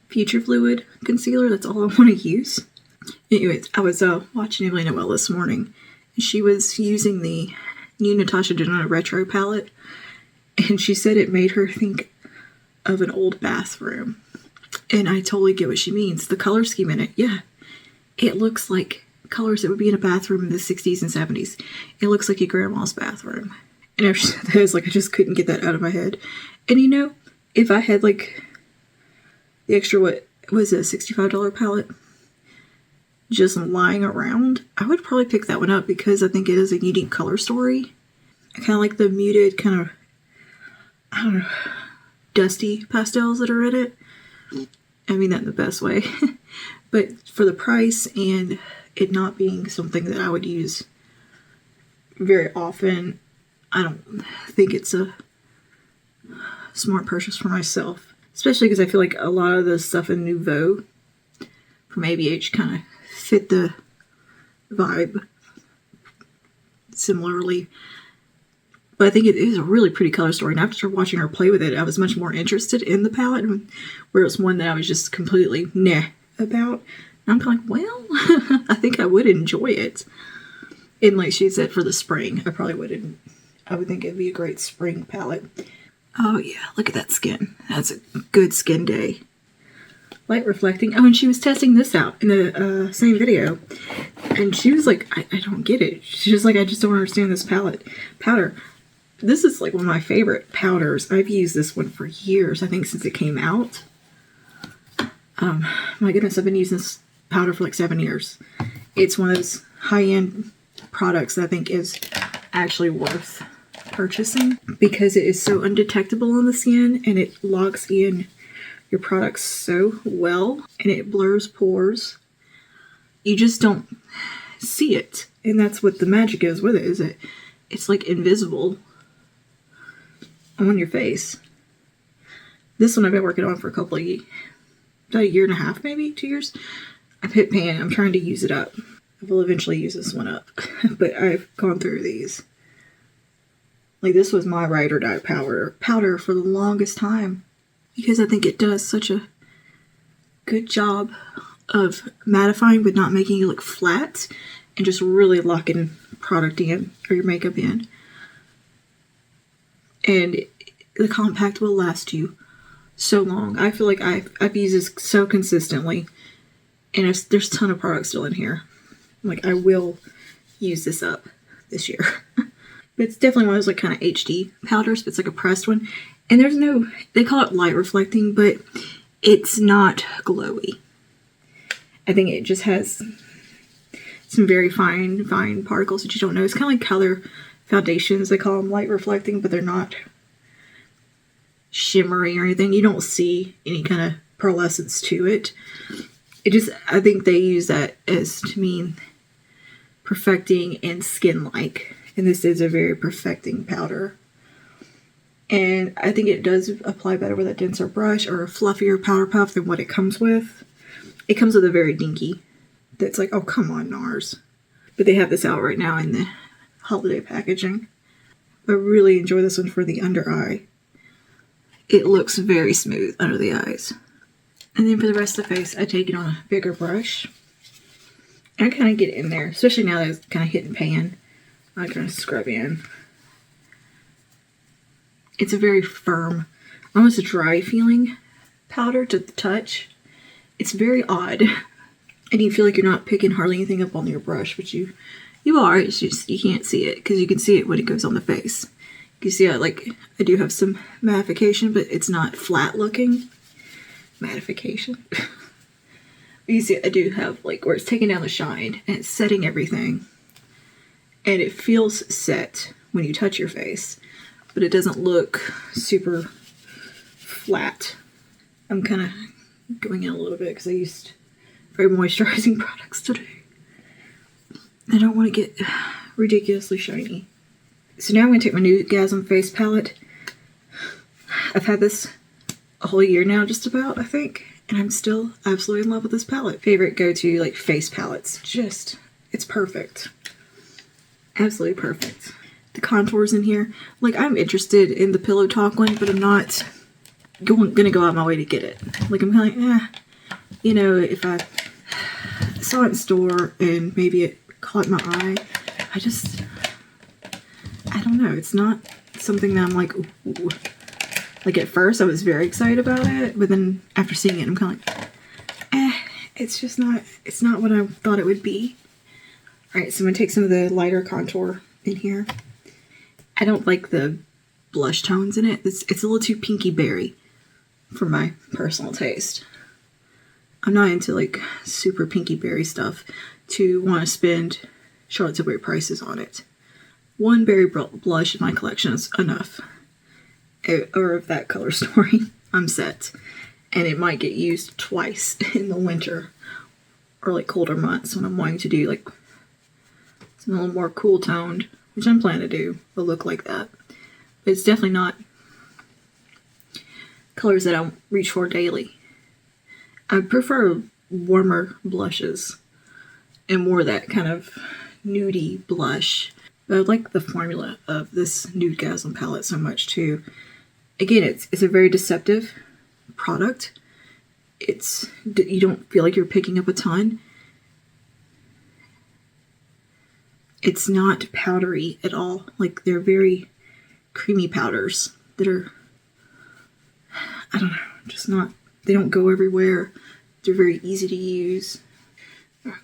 Future Fluid concealer. That's all I want to use. Anyways, I was watching Emily Noel this morning, and she was using the new Natasha Denona Retro palette, and she said it made her think of an old bathroom. And I totally get what she means. The color scheme in it, yeah, it looks like colors that would be in a bathroom in the 60s and 70s. It looks like your grandma's bathroom. And after she said that, I was like, I just couldn't get that out of my head. And you know, if I had like the extra, what was it, a $65 palette just lying around, I would probably pick that one up because I think it is a unique color story. I kind of like the muted kind of, I don't know, dusty pastels that are in it. I mean that in the best way. But for the price and it not being something that I would use very often, I don't think it's a smart purchase for myself. Especially because I feel like a lot of the stuff in Nouveau from ABH kind of fit the vibe similarly. But I think it is a really pretty color story. And after watching her play with it, I was much more interested in the palette, where it was one that I was just completely nah about. And I'm kind of like, well, I think I would enjoy it. And like she said, for the spring, I probably wouldn't. I would think it'd be a great spring palette. Oh yeah, look at that skin. That's a good skin day. Light reflecting. Oh, and she was testing this out in the same video. And she was like, I don't get it. She was like, I just don't understand this powder. This is like one of my favorite powders. I've used this one for years. I think since it came out. My goodness, I've been using this powder for like 7 years. It's one of those high-end products that I think is actually worth purchasing because it is so undetectable on the skin and it locks in your products so well and it blurs pores. You just don't see it. And that's what the magic is with it, is it? It's like invisible on your face. This one I've been working on for about a year and a half, maybe 2 years. I've hit pan. I'm trying to use it up. I will eventually use this one up. But I've gone through these. Like this was my ride or die powder for the longest time. Because I think it does such a good job of mattifying but not making you look flat. And just really locking product in, or your makeup in. And the compact will last you so long. I feel like I've used this so consistently. And there's a ton of products still in here. Like, I will use this up this year. But it's definitely one of those like kind of HD powders. But it's like a pressed one. And there's no, they call it light reflecting, but it's not glowy. I think it just has some very fine particles that you don't know. It's kind of like color foundations. They call them light reflecting, but they're not shimmery or anything. You don't see any kind of pearlescence to it. It just, I think they use that as to mean perfecting and skin-like. And this is a very perfecting powder. And I think it does apply better with a denser brush or a fluffier powder puff than what it comes with. It comes with a very dinky. That's like, oh, come on, NARS. But they have this out right now in the holiday packaging. I really enjoy this one for the under eye. It looks very smooth under the eyes. And then for the rest of the face, I take it on a bigger brush. And I kind of get in there, especially now that it's kind of hitting pan. I kind of scrub in. It's a very firm, almost a dry feeling powder to the touch. It's very odd. And you feel like you're not picking hardly anything up on your brush, but you are. It's just you can't see it because you can see it when it goes on the face. You can see I do have some mattification, but it's not flat looking. Mattification. You see, I do have like where it's taking down the shine and it's setting everything. And it feels set when you touch your face, but it doesn't look super flat. I'm kind of going in a little bit because I used very moisturizing products today. I don't want to get ridiculously shiny. So now I'm going to take my new Gasm face palette. I've had this a whole year now, just about, I think. And I'm still absolutely in love with this palette. Favorite go-to, like, face palettes. Just, it's perfect. Absolutely perfect. The contours in here. Like, I'm interested in the Pillow Talk one, but I'm not gonna go out my way to get it. Like, I'm kind of like, you know, if I saw it in store and maybe it caught my eye, I don't know. It's not something that I'm like, ooh. Like, at first I was very excited about it, but then after seeing it, I'm kind of like, it's not what I thought it would be. Alright, so I'm going to take some of the lighter contour in here. I don't like the blush tones in it. It's a little too pinky berry for my personal taste. I'm not into, like, super pinky berry stuff to want to spend Charlotte Tilbury prices on it. One berry blush in my collection is enough. Or of that color story, I'm set. And it might get used twice in the winter or like colder months when I'm wanting to do like something a little more cool toned, which I'm planning to do a look like that. But it's definitely not colors that I reach for daily. I prefer warmer blushes and more that kind of nudie blush. But I like the formula of this Nude Gasm palette so much too. Again, it's a very deceptive product. You don't feel like you're picking up a ton. It's not powdery at all. Like, they're very creamy powders that are, I don't know, just not, they don't go everywhere. They're very easy to use.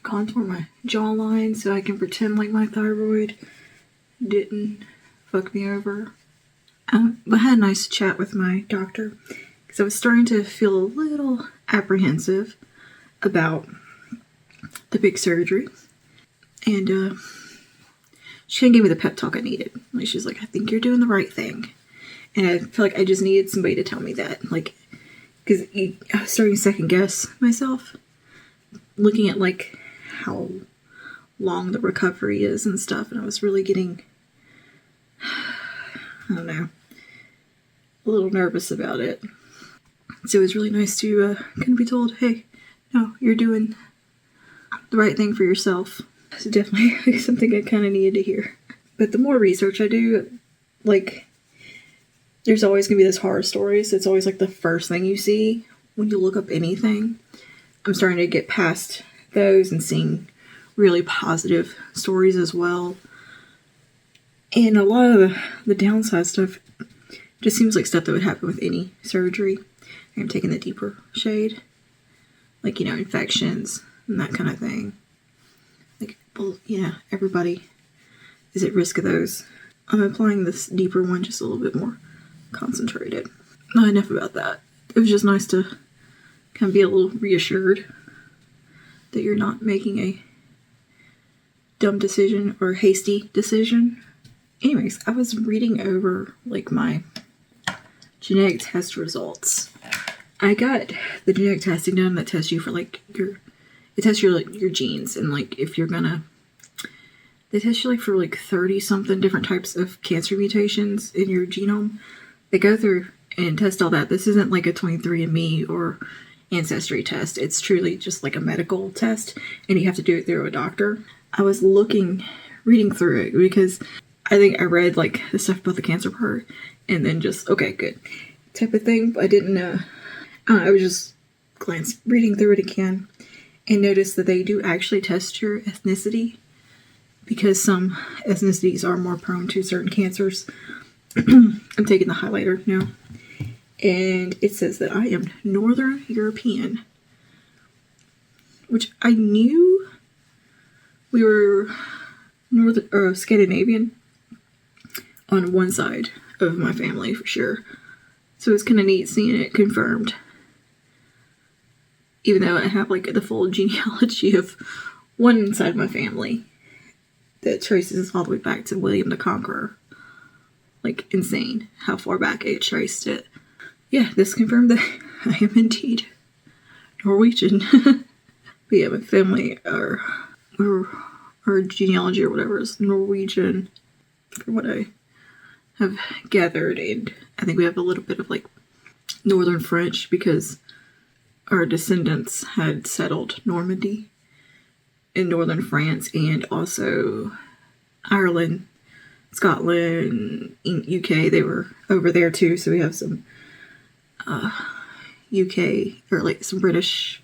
Contour my jawline so I can pretend like my thyroid didn't fuck me over. I had a nice chat with my doctor because I was starting to feel a little apprehensive about the big surgery. And she kind of gave me the pep talk I needed. Like, she was like, I think you're doing the right thing. And I feel like I just needed somebody to tell me that. Like, because I was starting to second guess myself. Looking at, like, how long the recovery is and stuff. And I was really getting, I don't know, a little nervous about it. So it was really nice to kind of be told, hey, no, you're doing the right thing for yourself. It's definitely something I kind of needed to hear. But the more research I do, like, there's always going to be this horror stories. It's always like the first thing you see when you look up anything. I'm starting to get past those and seeing really positive stories as well. And a lot of the downside stuff just seems like stuff that would happen with any surgery. I'm taking the deeper shade. Like, you know, infections and that kind of thing. Like, well, yeah, everybody is at risk of those. I'm applying this deeper one just a little bit more concentrated. Not enough about that. It was just nice to kind of be a little reassured that you're not making a dumb decision or hasty decision. Anyways, I was reading over like my genetic test results. I got the genetic testing done that tests you for like it tests your genes, and like if you're gonna, they test you like for like 30 something different types of cancer mutations in your genome. They go through and test all that. This isn't like a 23andMe or Ancestry test. It's truly just like a medical test, and you have to do it through a doctor. I was reading through it because I think I read like the stuff about the cancer part and then just, okay, good type of thing. But I didn't, I was just reading through it again and noticed that they do actually test your ethnicity because some ethnicities are more prone to certain cancers. I'm taking the highlighter now. And it says that I am Northern European, which I knew we were Scandinavian on one side of my family for sure. So it's kind of neat seeing it confirmed. Even though I have like the full genealogy of one side of my family that traces all the way back to William the Conqueror. Like, insane how far back it traced it. Yeah, this confirmed that I am indeed Norwegian. But yeah, my family our genealogy or whatever is Norwegian, from what I have gathered, and I think we have a little bit of like Northern French because our descendants had settled Normandy in northern France and also Ireland, Scotland, UK. They were over there too, so we have some UK or like some British,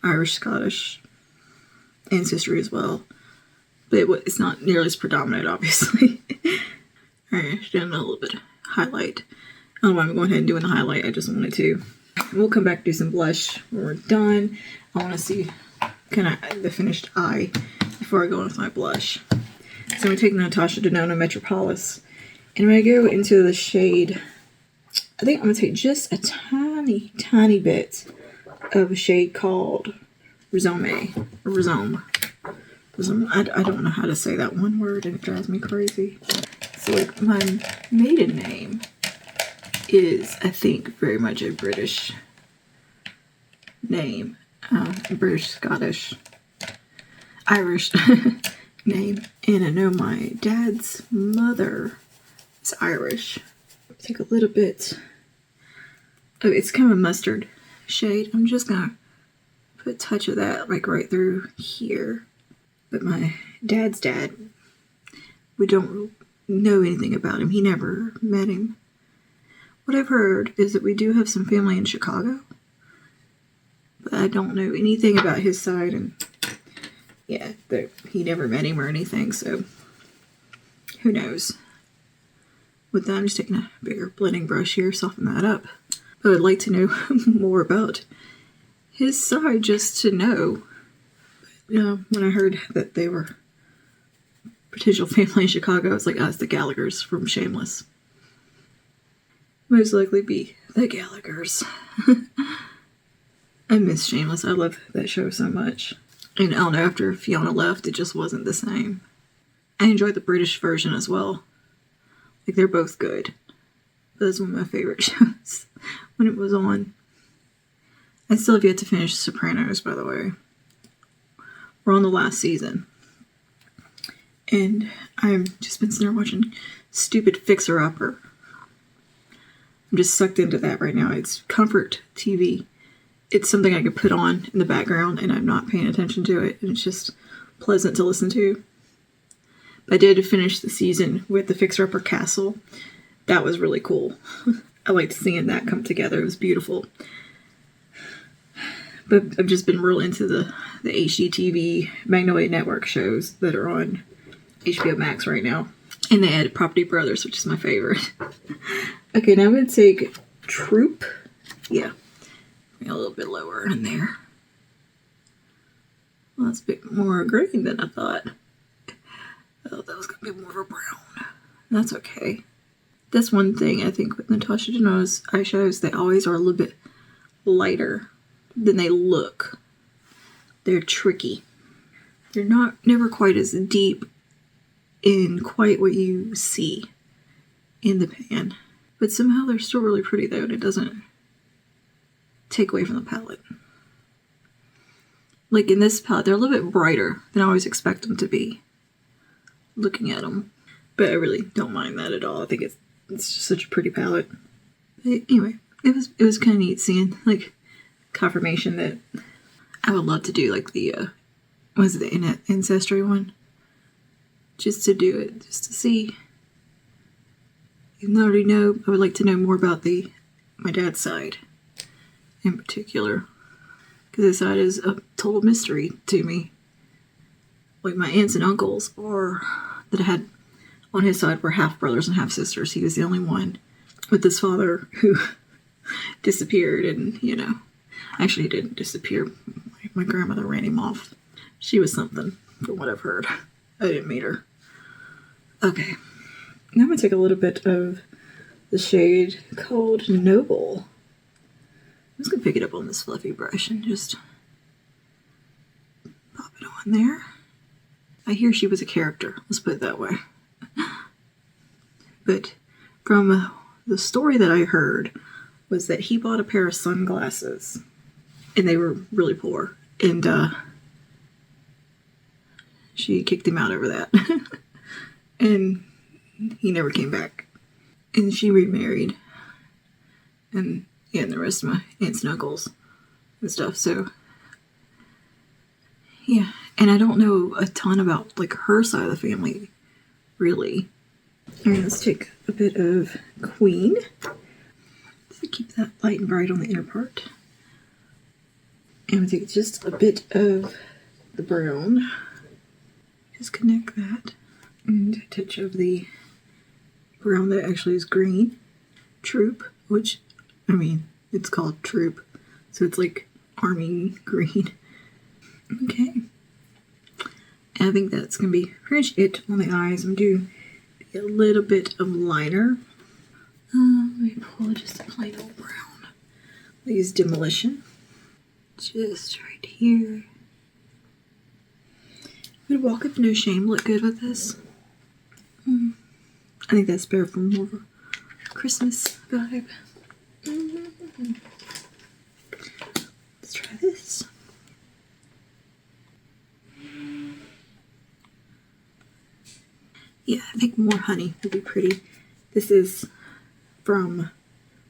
Irish, Scottish ancestry as well, but it's not nearly as predominant, obviously. Alright, I've done a little bit of highlight. I don't know why I'm going ahead and doing the highlight, I just wanted to. We'll come back and do some blush when we're done. I want to see kind of the finished eye before I go on with my blush. So I'm going to take Natasha Denona Metropolis, and I'm going to go into the shade, I think I'm going to take just a tiny bit of a shade called Rhizome, or Rhizome. I don't know how to say that one word, and it drives me crazy. So like my maiden name is, I think, very much a British name, British, Scottish, Irish name, and I know my dad's mother is Irish. Take a little bit of, it's kind of a mustard shade. I'm just gonna put a touch of that like right through here. But my dad's dad, we don't know anything about him. He never met him. What I've heard is that we do have some family in Chicago, but I don't know anything about his side, and yeah, he never met him or anything, so who knows. With that, I'm just taking a bigger blending brush here, soften that up. I would like to know more about his side just to know. When I heard that they were potential family in Chicago, it's like, it's the Gallaghers from Shameless. Most likely be the Gallaghers. I miss Shameless. I love that show so much. And I don't know, after Fiona left, it just wasn't the same. I enjoyed the British version as well. Like, they're both good. But that's one of my favorite shows when it was on. I still have yet to finish Sopranos, by the way. We're on the last season. And I've just been sitting there watching stupid Fixer Upper. I'm just sucked into that right now. It's comfort TV. It's something I could put on in the background and I'm not paying attention to it. And it's just pleasant to listen to. But I did finish the season with the Fixer Upper Castle. That was really cool. I liked seeing that come together. It was beautiful. But I've just been real into the HGTV Magnolia Network shows that are on HBO Max right now. And they added Property Brothers, which is my favorite. Okay, now I'm going to take Troop. Yeah. A little bit lower in there. Well, that's a bit more green than I thought. I thought that was going to be more of a brown. That's okay. That's one thing I think with Natasha Denona's eyeshadows. They always are a little bit lighter than they look. They're tricky. They're never quite as deep in quite what you see in the pan. But somehow they're still really pretty though, and it doesn't take away from the palette. Like in this palette, they're a little bit brighter than I always expect them to be, looking at them. But I really don't mind that at all. I think it's just such a pretty palette. But anyway, it was kind of neat seeing like confirmation that I would love to do like the was it the Ancestry one? Just to do it, just to see. Even though I already know, I would like to know more about my dad's side in particular. Because his side is a total mystery to me. Like my aunts and uncles that I had on his side were half brothers and half sisters. He was the only one with his father who disappeared, and actually he didn't disappear. My grandmother ran him off. She was something, from what I've heard. I didn't meet her. Okay. Now I'm going to take a little bit of the shade called Noble. I'm just going to pick it up on this fluffy brush and just pop it on there. I hear she was a character. Let's put it that way. But from the story that I heard was that he bought a pair of sunglasses, and they were really poor, and she kicked him out over that. And he never came back. And she remarried. And yeah, and the rest of my Aunt Snuggles and stuff. So yeah, and I don't know a ton about like her side of the family, really. All right, let's take a bit of Queen to keep that light and bright on the inner part. And we'll take just a bit of the brown. Just connect that. And a touch of the brown that actually is green. Troop, which, I mean, it's called Troop. So it's like army green. Okay. And I think that's going to be pretty much it on the eyes. I'm doing a little bit of liner. Let me pull just a plain old brown. I'll use Demolition. Just right here. Would Walk with No Shame look good with this? I think that's better for more of a Christmas vibe. Let's try this. Yeah, I think more honey would be pretty. This is from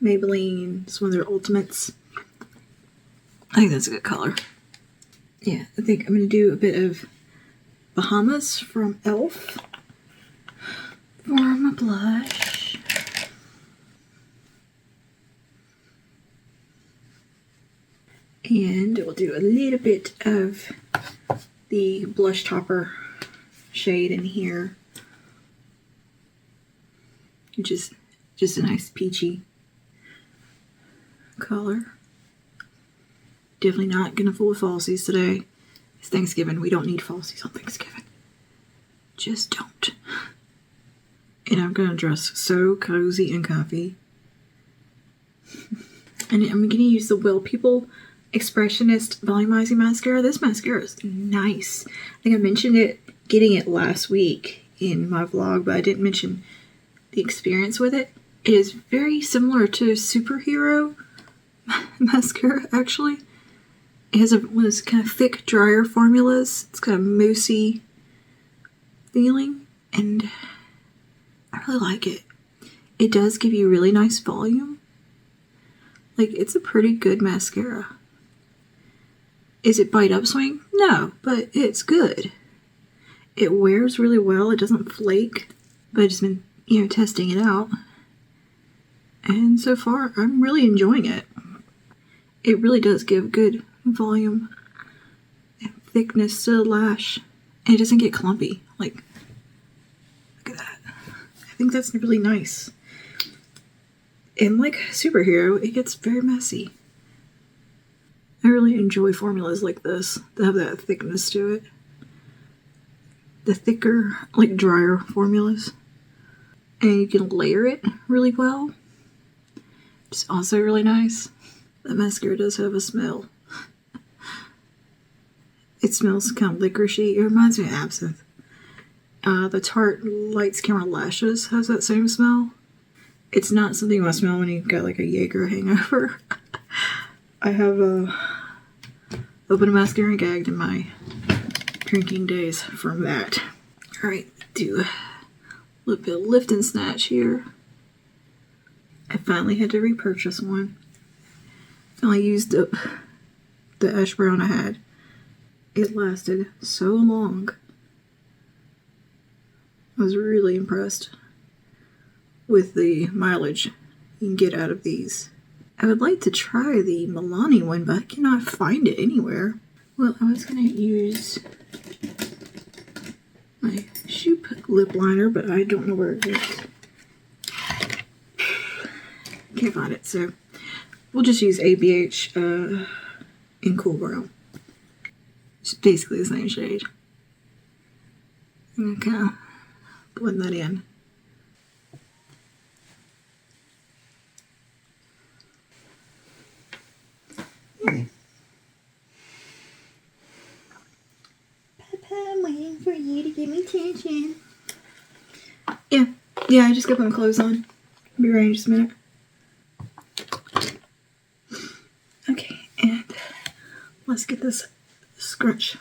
Maybelline. It's one of their ultimates. I think that's a good color. Yeah, I think I'm going to do a bit of Bahamas from e.l.f. for my blush. And we'll do a little bit of the blush topper shade in here, which is just a nice peachy color. Definitely not gonna fool with falsies today. It's Thanksgiving. We don't need falsies on Thanksgiving. Just don't. And I'm gonna dress so cozy and comfy. And I'm gonna use the Well People Expressionist Volumizing Mascara. This mascara is nice. I think I mentioned it, getting it last week in my vlog, but I didn't mention the experience with it. It is very similar to Superhero mascara, actually. It has one of those kind of thick, drier formulas. It's kind of moussey feeling, and I really like it. It does give you really nice volume. Like, it's a pretty good mascara. Is it bite upswing? No, but it's good. It wears really well. It doesn't flake, but I've just been, testing it out. And so far, I'm really enjoying it. It really does give good volume and thickness to the lash. And it doesn't get clumpy. Like, look at that. I think that's really nice. And like Superhero, it gets very messy. I really enjoy formulas like this that have that thickness to it. The thicker, like drier formulas. And you can layer it really well. It's also really nice. The mascara does have a smell. It smells kind of licoricey. It reminds me of absinthe. The Tarte Lights Camera Lashes has that same smell. It's not something you want to smell when you've got like a Jaeger hangover. I have opened a mascara and gagged in my drinking days from that. Alright, do a little bit of lift and snatch here. I finally had to repurchase one. I used up the ash brown I had. It lasted so long. I was really impressed with the mileage you can get out of these. I would like to try the Milani one, but I cannot find it anywhere. Well, I was going to use my Shoop lip liner, but I don't know where it is. Can't find it, so we'll just use ABH in Cool Brown. It's basically the same shade. I'm gonna kind of blend that in. Papa, I'm waiting for you to give me attention. Yeah, I just got putting clothes on. Be right in just a minute. Let's get this crunch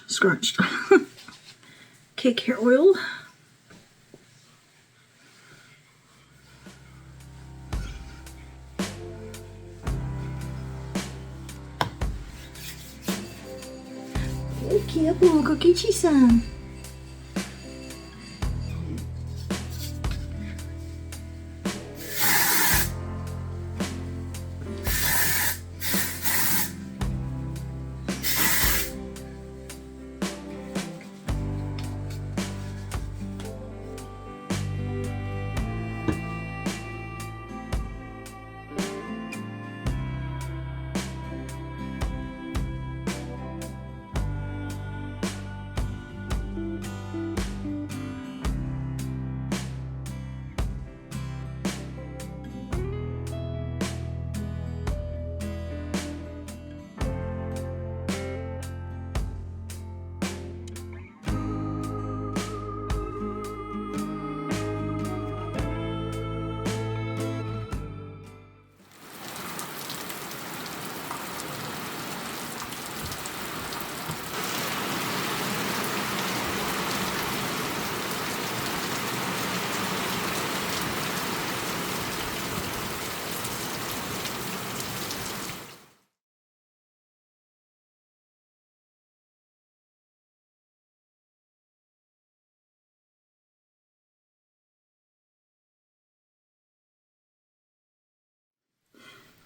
scrunched. Cake hair oil. Okay, we'll go get you some.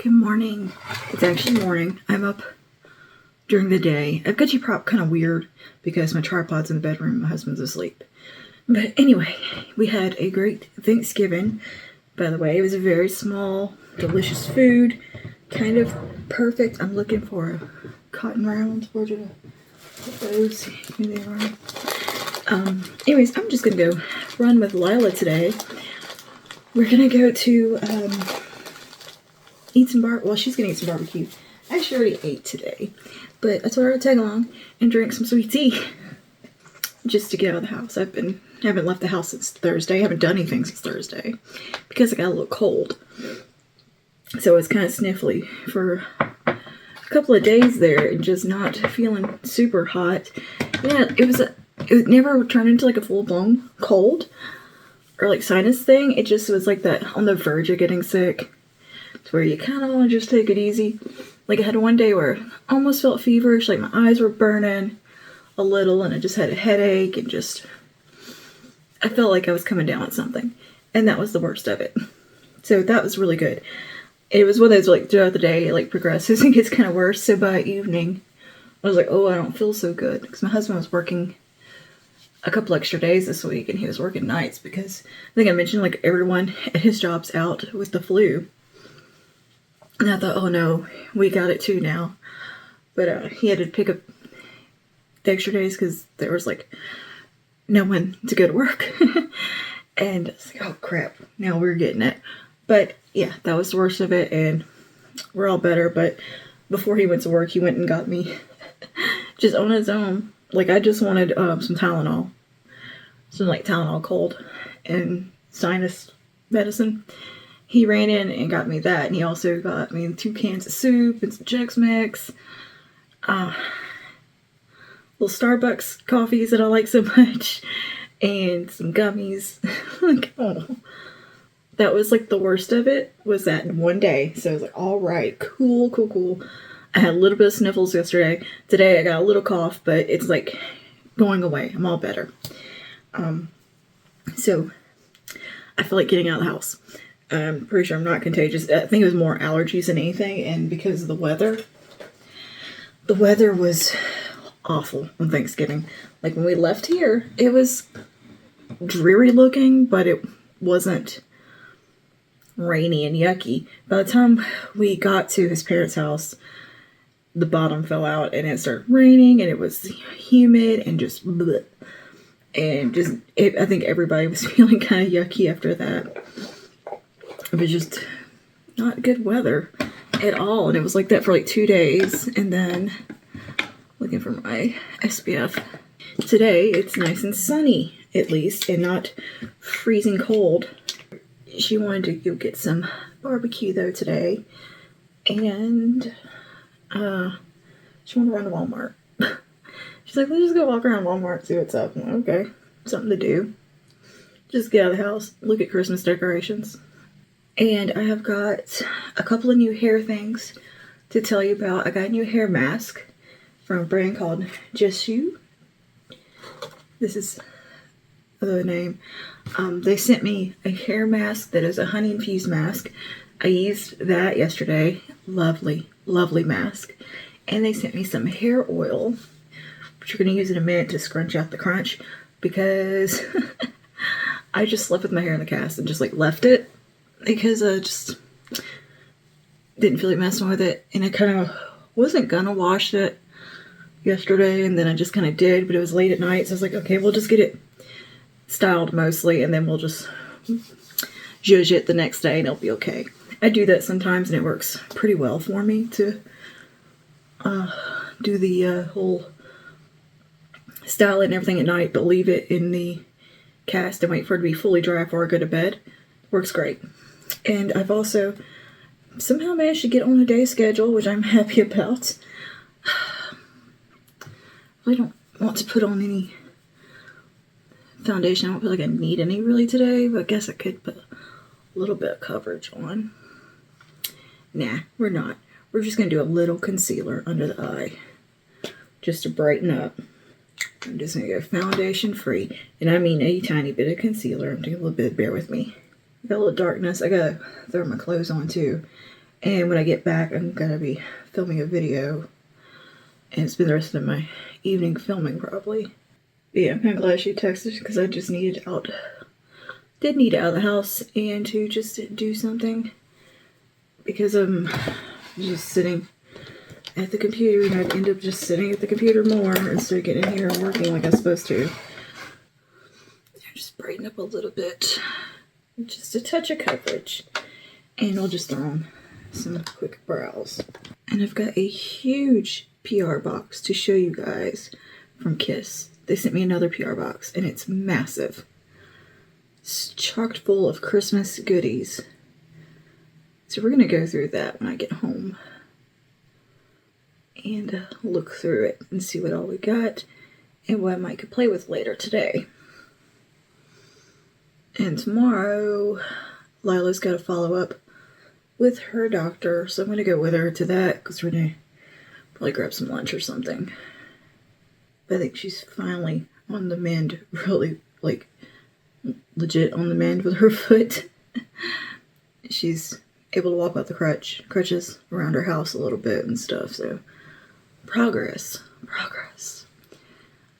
Good morning. It's actually morning. I'm up during the day. I've got you prop kind of weird because my tripod's in the bedroom. My husband's asleep. But anyway, we had a great Thanksgiving. By the way, it was a very small, delicious food. Kind of perfect. I'm looking for a cotton round. Where did I put those? Here they are. Anyways, I'm just going to go run with Lila today. We're going to go to eat some well, she's gonna eat some barbecue. I actually already ate today, but I told her to tag along and drink some sweet tea just to get out of the house. I haven't left the house since Thursday. I haven't done anything since Thursday because I got a little cold, so it's kind of sniffly for a couple of days there and just not feeling super hot. Yeah, it never turned into like a full-blown cold or like sinus thing. It just was like that on the verge of getting sick. Where you kind of want to just take it easy. Like I had one day where I almost felt feverish, like my eyes were burning a little and I just had a headache and just, I felt like I was coming down with something. And that was the worst of it. So that was really good. It was one of those like throughout the day, it like progresses and gets kind of worse. So by evening, I was like, oh, I don't feel so good. Because my husband was working a couple extra days this week and he was working nights because I think I mentioned like everyone at his job's out with the flu. And I thought, oh no, we got it too now. But he had to pick up the extra days because there was like no one to go to work. And it's like, oh crap, now we're getting it. But yeah, that was the worst of it and we're all better. But before he went to work, he went and got me just on his own. Like I just wanted some Tylenol. Some like Tylenol cold and sinus medicine. He ran in and got me that, and he also got me 2 cans of soup and some Chex Mix, little Starbucks coffees that I like so much, and some gummies. Like, oh, that was like the worst of it, was that in one day. So I was like, all right, cool. I had a little bit of sniffles yesterday. Today I got a little cough, but it's like going away. I'm all better. So I feel like getting out of the house. I'm pretty sure I'm not contagious. I think it was more allergies than anything, and because of the weather was awful on Thanksgiving. Like when we left here, it was dreary looking, but it wasn't rainy and yucky. By the time we got to his parents' house, the bottom fell out and it started raining and it was humid and just bleh. And just, I think everybody was feeling kind of yucky after that. It was just not good weather at all. And it was like that for like 2 days. And then, looking for my SPF. Today, it's nice and sunny, at least, and not freezing cold. She wanted to go get some barbecue, though, today. And She wanted to run to Walmart. She's like, let's just go walk around Walmart and see what's up. I'm like, okay, something to do. Just get out of the house, look at Christmas decorations. And I have got a couple of new hair things to tell you about. I got a new hair mask from a brand called Gisou. This is the name. They sent me a hair mask that is a honey infused mask. I used that yesterday. Lovely, lovely mask. And they sent me some hair oil, which we're going to use in a minute to scrunch out the crunch, because I just slept with my hair in the cast and just like left it because I just didn't feel like messing with it. And I kind of wasn't going to wash it yesterday, and then I just kind of did, but it was late at night, so I was like, okay, we'll just get it styled mostly, and then we'll just zhuzh it the next day and it'll be okay. I do that sometimes and it works pretty well for me to do the whole style it and everything at night, but leave it in the cast and wait for it to be fully dry before I go to bed. Works great. And I've also somehow managed to get on a day schedule, which I'm happy about. I don't want to put on any foundation. I don't feel like I need any really today, but I guess I could put a little bit of coverage on. Nah, we're not. We're just going to do a little concealer under the eye just to brighten up. I'm just going to go foundation free, and I mean a tiny bit of concealer. I'm doing a little bit, bear with me. Got a little darkness. I got to throw my clothes on too, and when I get back I'm going to be filming a video, and spend the rest of my evening filming probably. But yeah, I'm kind of glad she texted because I just needed out. Did need out of the house and to just do something, because I'm just sitting at the computer, and I'd end up just sitting at the computer more instead of getting in here and working like I'm supposed to. Just brighten up a little bit, just a touch of coverage, and I'll just throw on some quick brows. And I've got a huge PR box to show you guys from Kiss. They sent me another PR box, and it's massive. It's chocked full of Christmas goodies. So we're going to go through that when I get home and look through it and see what all we got and what I might could play with later today. And tomorrow, Lila's got to follow up with her doctor, so I'm going to go with her to that because we're going to probably grab some lunch or something. But I think she's finally on the mend, really, like, legit on the mend with her foot. She's able to walk out the crutches around her house a little bit and stuff, so progress.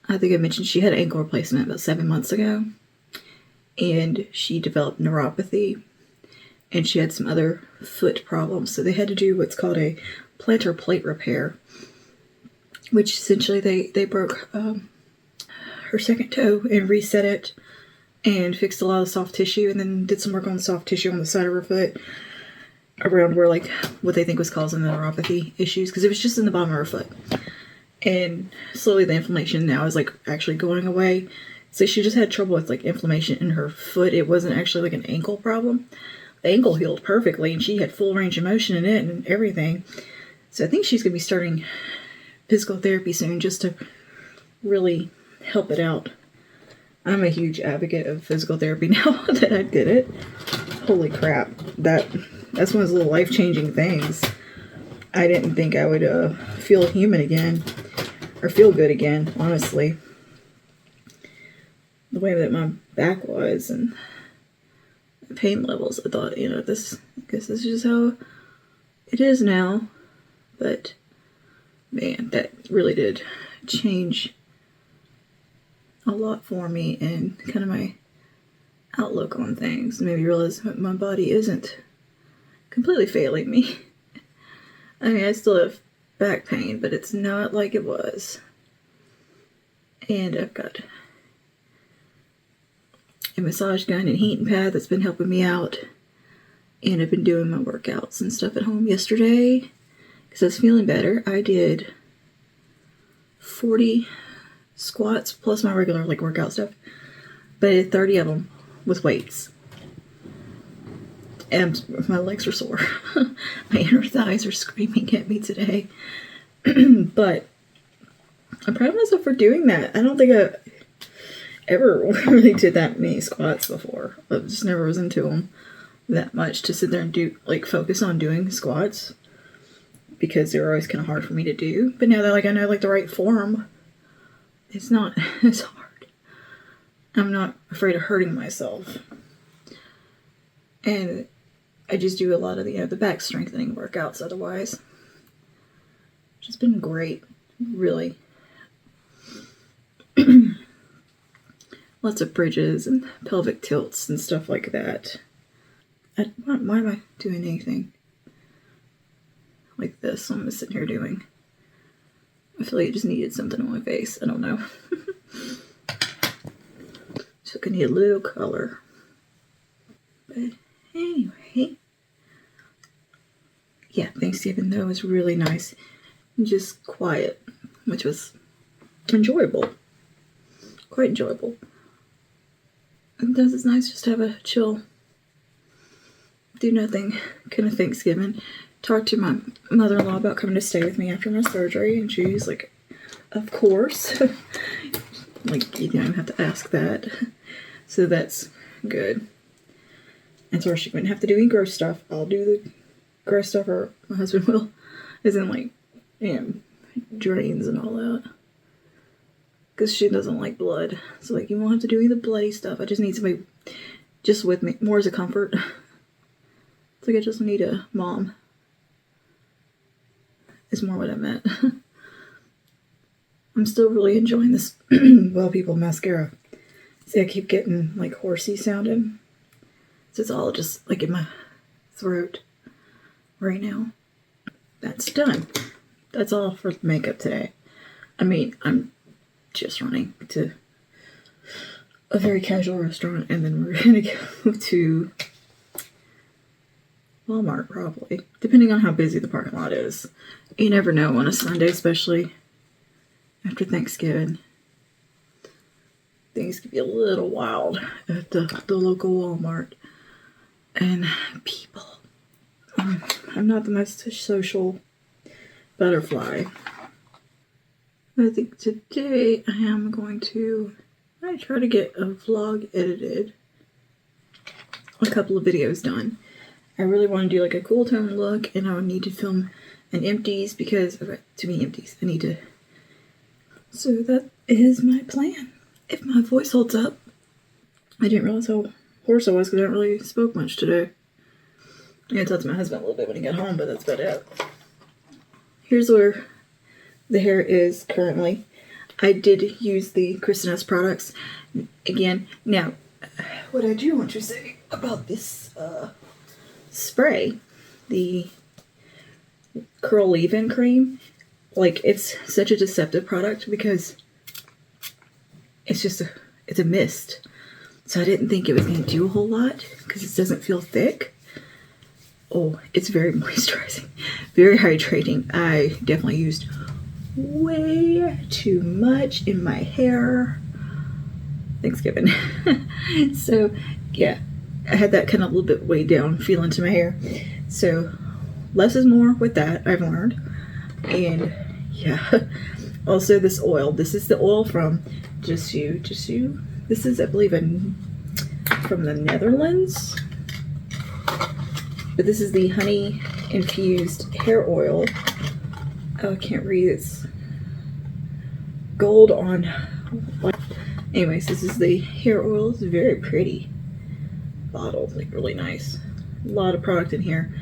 I think I mentioned she had an ankle replacement about 7 months ago, and she developed neuropathy, and she had some other foot problems, so they had to do what's called a plantar plate repair, which essentially they broke her second toe and reset it and fixed a lot of soft tissue, and then did some work on the soft tissue on the side of her foot around where, like, what they think was causing the neuropathy issues, because it was just in the bottom of her foot. And slowly the inflammation now is, like, actually going away. So she just had trouble with, like, inflammation in her foot. It wasn't actually, like, an ankle problem. The ankle healed perfectly, and she had full range of motion in it and everything. So I think she's going to be starting physical therapy soon just to really help it out. I'm a huge advocate of physical therapy now that I did it. Holy crap. That's one of those little life-changing things. I didn't think I would feel human again, or feel good again, honestly. The way that my back was and the pain levels, I thought, I guess this is just how it is now. But, man, that really did change a lot for me and kind of my outlook on things. Maybe realize that my body isn't completely failing me. I mean, I still have back pain, but it's not like it was. And I've got a massage gun and heating pad that's been helping me out. And I've been doing my workouts and stuff at home. Yesterday, because I was feeling better, I did 40 squats plus my regular, like, workout stuff. But I did 30 of them with weights. And my legs are sore. My inner thighs are screaming at me today. But I'm proud of myself for doing that. I don't think I ever really did that many squats before. I just never was into them that much to sit there and do, like, focus on doing squats, because they were always kind of hard for me to do. But now that, like, I know, like, the right form, it's not as hard. I'm not afraid of hurting myself. And I just do a lot of the back strengthening workouts otherwise. Which has been great, really. Lots of bridges and pelvic tilts and stuff like that. Why am I doing anything like this? I'm just sitting here doing. I feel like I just needed something on my face. I don't know. So I need a little color. But anyway. Yeah, Thanksgiving though was really nice. And just quiet, which was enjoyable. Quite enjoyable. Sometimes it's nice just to have a chill, do nothing kind of Thanksgiving. Talked to my mother-in-law about coming to stay with me after my surgery, and she's like, of course. Like, you don't even have to ask that. So that's good. And so she wouldn't have to do any gross stuff. I'll do the gross stuff, or my husband will. As in, like, drains and all that. Because she doesn't like blood. So, like, you won't have to do any of the bloody stuff. I just need somebody just with me. More as a comfort. It's like I just need a mom. Is more what I meant. I'm still really enjoying this Well People mascara. See, I keep getting, like, horsey sounding. So it's all just, like, in my throat right now. That's done. That's all for makeup today. I mean, I'm just running to a very casual restaurant, and then we're gonna go to Walmart, probably, depending on how busy the parking lot is. You never know on a Sunday, especially after Thanksgiving. Things can be a little wild at the local Walmart. And people, I'm not the most social butterfly. I think today I am going to try to get a vlog edited, a couple of videos done. I really want to do like a cool tone look, and I would need to film an empties because I've got too many empties. I need to. So that is my plan. If my voice holds up. I didn't realize how hoarse I was because I haven't really spoke much today. I'm going to talk to my husband a little bit when he got home, but that's about it. Here's where the hair is currently. I did use the Kristen Ess products again. Now, what I do want to say about this spray, the curl leave-in cream, like, it's such a deceptive product because it's just it's a mist. So I didn't think it was going to do a whole lot because it doesn't feel thick. Oh, it's very moisturizing, very hydrating. I definitely used way too much in my hair. Thanksgiving. So yeah, I had that kind of a little bit weighed down feel into my hair. So less is more with that, I've learned. And yeah, also this oil. This is the oil from Gisou. This is, I believe, from the Netherlands. But this is the honey infused hair oil. Oh, I can't read. It's gold on white. Anyways, this is the hair oil. It's very pretty bottle, like really nice. A lot of product in here.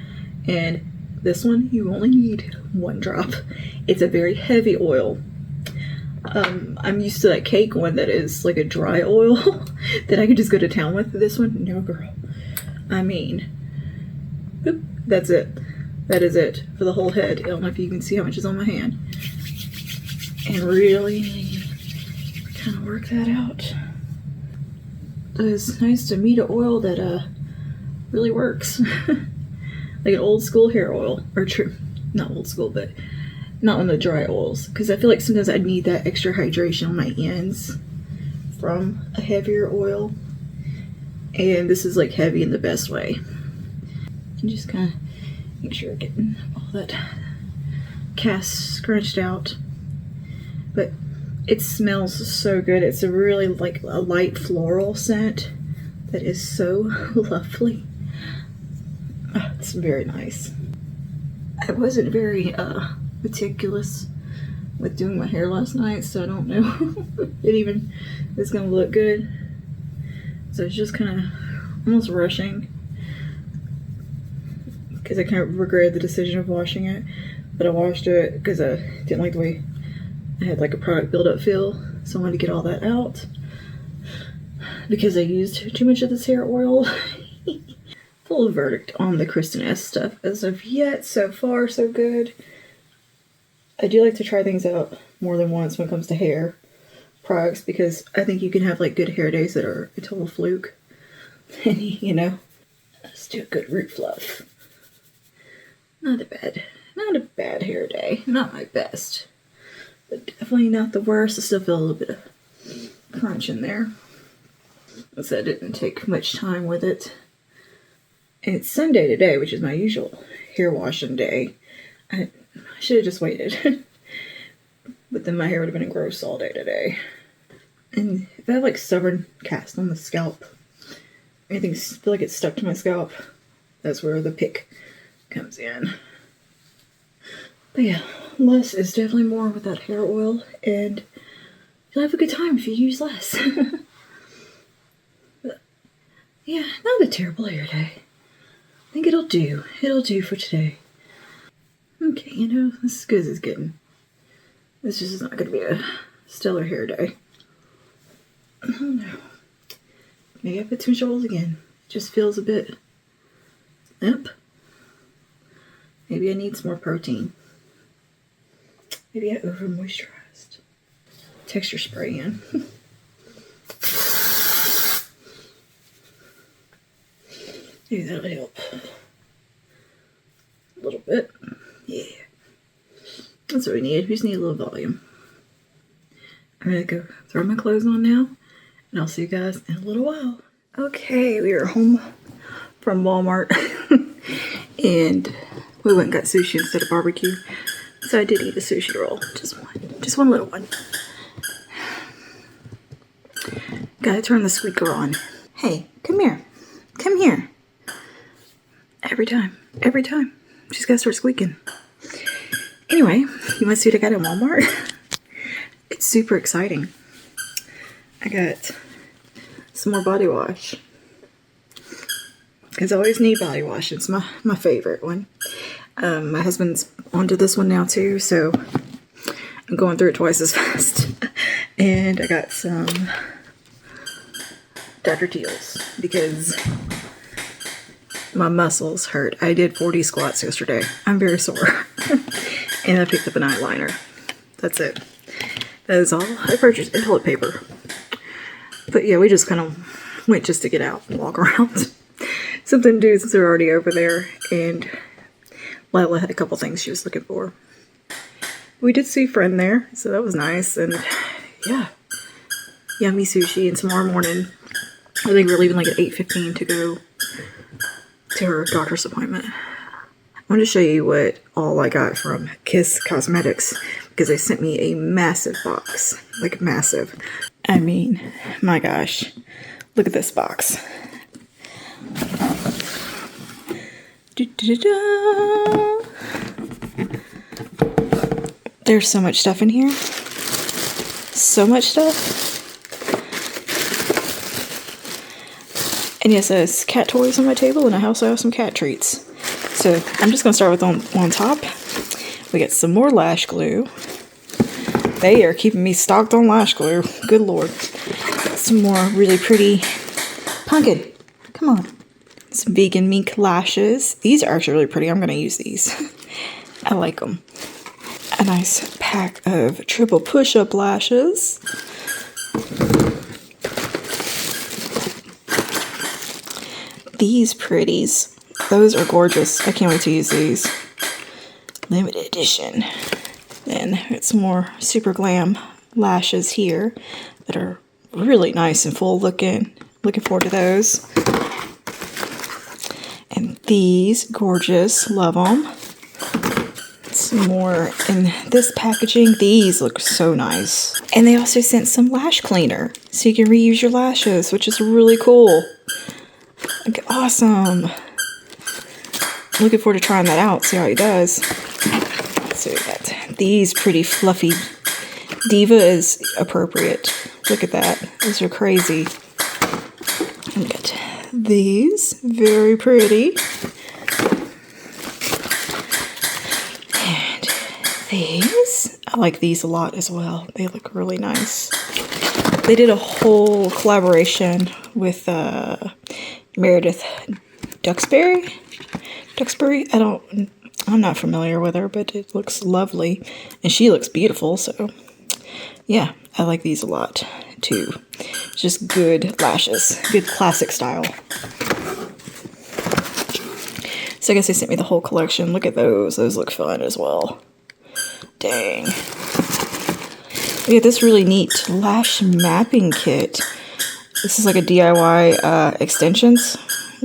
And this one, you only need 1 drop. It's a very heavy oil. I'm used to that cake one that is like a dry oil that I could just go to town with. This one, no girl. I mean, boop, that's it. That is it for the whole head. I don't know if you can see how much is on my hand. And really kind of work that out. It's nice to meet an oil that really works. Like an old school hair oil, or not old school, but not one of the dry oils, because I feel like sometimes I need that extra hydration on my ends from a heavier oil, and this is like heavy in the best way. And just kind of make sure I'm getting all that cast scrunched out, but it smells so good. It's a really like a light floral scent that is so lovely. It's very nice. I wasn't very meticulous with doing my hair last night, so I don't know if it even is gonna look good. So it's just kind of almost rushing because I kind of regret the decision of washing it, but I washed it because I didn't like the way I had like a product buildup feel, so I wanted to get all that out because I used too much of this hair oil. Full verdict on the Kristen Ess stuff as of yet. So far, so good. I do like to try things out more than once when it comes to hair products because I think you can have like good hair days that are a total fluke. And you know, let's do a good root fluff. Not a bad hair day. Not my best, but definitely not the worst. I still feel a little bit of crunch in there. So I didn't take much time with it. And it's Sunday today, which is my usual hair washing day. I should have just waited. But then my hair would have been gross all day today. And if I have like stubborn cast on the scalp, anything feel like it's stuck to my scalp, that's where the pick comes in. But yeah, less is definitely more with that hair oil, and you'll have a good time if you use less. But yeah, not a terrible hair day. I think it'll do. It'll do for today. Okay, you know, this is as good as it's getting. This just is not going to be a stellar hair day. I don't know. Maybe I put too much oil again. It just feels a bit limp. Maybe I need some more protein. Maybe I over moisturized. Texture spray in. Maybe that'll help. A little bit. Yeah. That's what we need. We just need a little volume. I'm gonna go throw my clothes on now, and I'll see you guys in a little while. Okay, we are home from Walmart, and we went and got sushi instead of barbecue. So I did eat a sushi roll. Just one little one. Gotta turn the squeaker on. Hey, come here. Come here. Every time. She's gotta start squeaking. Anyway, you want to see what I got at Walmart? It's super exciting. I got some more body wash. Because I always need body wash. It's my favorite one. My husband's onto this one now too, so I'm going through it twice as fast. And I got some Dr. Teal's because my muscles hurt. I did 40 squats yesterday. I'm very sore. And I picked up an eyeliner. That's it. That is all I purchased. And toilet paper. But yeah, we just kind of went just to get out and walk around. Something to do since they're already over there. And Lila had a couple things she was looking for. We did see a friend there, so that was nice. And yeah, yummy sushi. And tomorrow morning, I think we're leaving like at 8:15 to go to her doctor's appointment. I want to show you what all I got from Kiss Cosmetics because they sent me a massive box. Like massive. I mean, my gosh. Look at this box. Da-da-da-da. There's so much stuff in here. So much stuff. And yes, there's cat toys on my table, and I also have some cat treats. So I'm just going to start with on top. We got some more lash glue. They are keeping me stocked on lash glue. Good Lord. Some more really pretty pumpkin. Come on. Some vegan mink lashes. These are actually really pretty. I'm going to use these. I like them. A nice pack of triple push-up lashes. These pretties. Those are gorgeous. I can't wait to use these. Limited edition. Then it's some more super glam lashes here that are really nice and full looking. Looking forward to those. And these gorgeous. Love them. some more in this packaging. These look so nice. And they also sent some lash cleaner, so you can reuse your lashes, which is really cool. Like, awesome. Looking forward to trying that out, see how it does. So we got these pretty fluffy. Diva is appropriate. Look at that. These are crazy. And we got these, very pretty. And these, I like these a lot as well. They look really nice. They did a whole collaboration with Meredith Duxbury. I'm not familiar with her, but it looks lovely. And she looks beautiful, so yeah, I like these a lot too. Just good lashes, good classic style. So I guess they sent me the whole collection. Look at those. Those look fun as well. Dang. Look at this really neat lash mapping kit. This is like a DIY extensions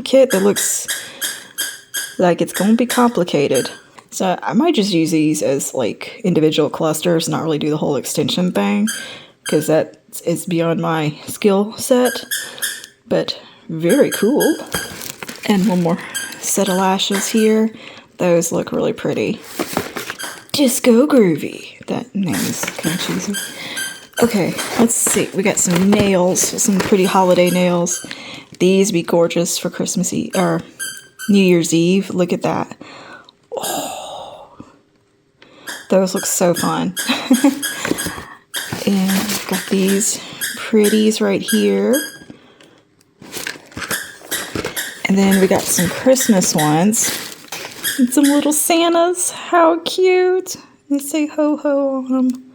kit that looks like it's going to be complicated. So I might just use these as like individual clusters, not really do the whole extension thing, because that is beyond my skill set. But very cool. And one more set of lashes here. Those look really pretty. Disco Groovy. That name is kind of cheesy. Okay, let's see. We got some nails, some pretty holiday nails. These be gorgeous for Christmas Eve or New Year's Eve. Look at that. Oh, those look so fun. And I've got these pretties right here. And then we got some Christmas ones. And some little Santas. How cute. They say ho ho on them.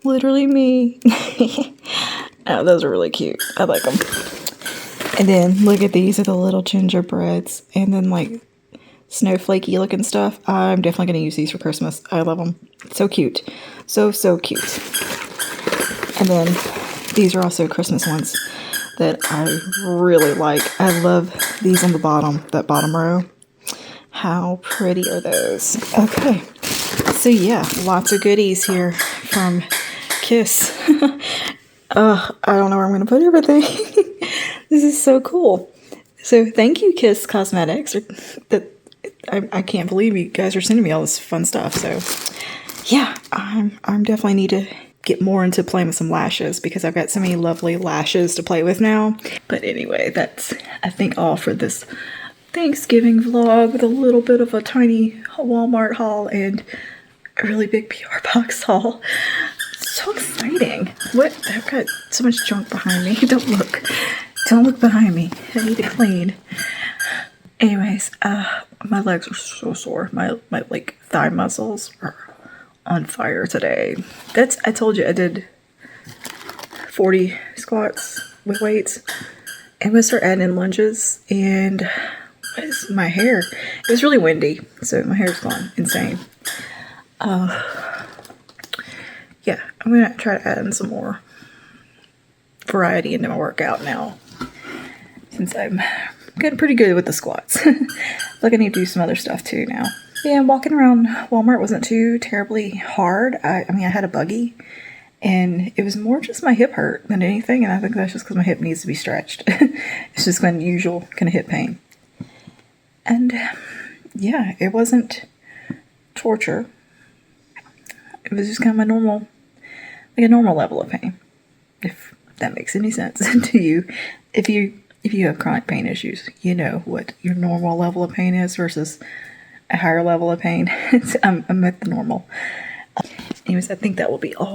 Literally me. Oh, those are really cute. I like them. And then look at these are the little gingerbreads. And then like snowflakey looking stuff. I'm definitely going to use these for Christmas. I love them. So cute. So cute. And then these are also Christmas ones that I really like. I love these on the bottom, that bottom row. How pretty are those? Okay. So yeah, lots of goodies here from Kiss. I don't know where I'm going to put everything. This is so cool. So thank you, Kiss Cosmetics. I can't believe you guys are sending me all this fun stuff. So yeah, I'm definitely need to get more into playing with some lashes because I've got so many lovely lashes to play with now. But anyway, that's I think all for this Thanksgiving vlog with a little bit of a tiny Walmart haul and a really big PR box haul. So exciting. What? I've got so much junk behind me. Don't look. Don't look behind me. I need to clean. Anyways, my legs are so sore. My like thigh muscles are on fire today. I told you I did 40 squats with weights. I'm gonna start adding in lunges. And what is my hair? It was really windy, so my hair's gone insane. Yeah, I'm gonna try to add in some more variety into my workout now, since I'm getting pretty good with the squats. Like I need to do some other stuff too now. Yeah, walking around Walmart wasn't too terribly hard. I mean, I had a buggy, and it was more just my hip hurt than anything, and I think that's just because my hip needs to be stretched. It's just an unusual kind of hip pain. And yeah, it wasn't torture. It was just kind of my normal, like a normal level of pain, if that makes any sense to you. If you have chronic pain issues, you know what your normal level of pain is versus a higher level of pain. I'm at the normal. Anyways, I think that will be all.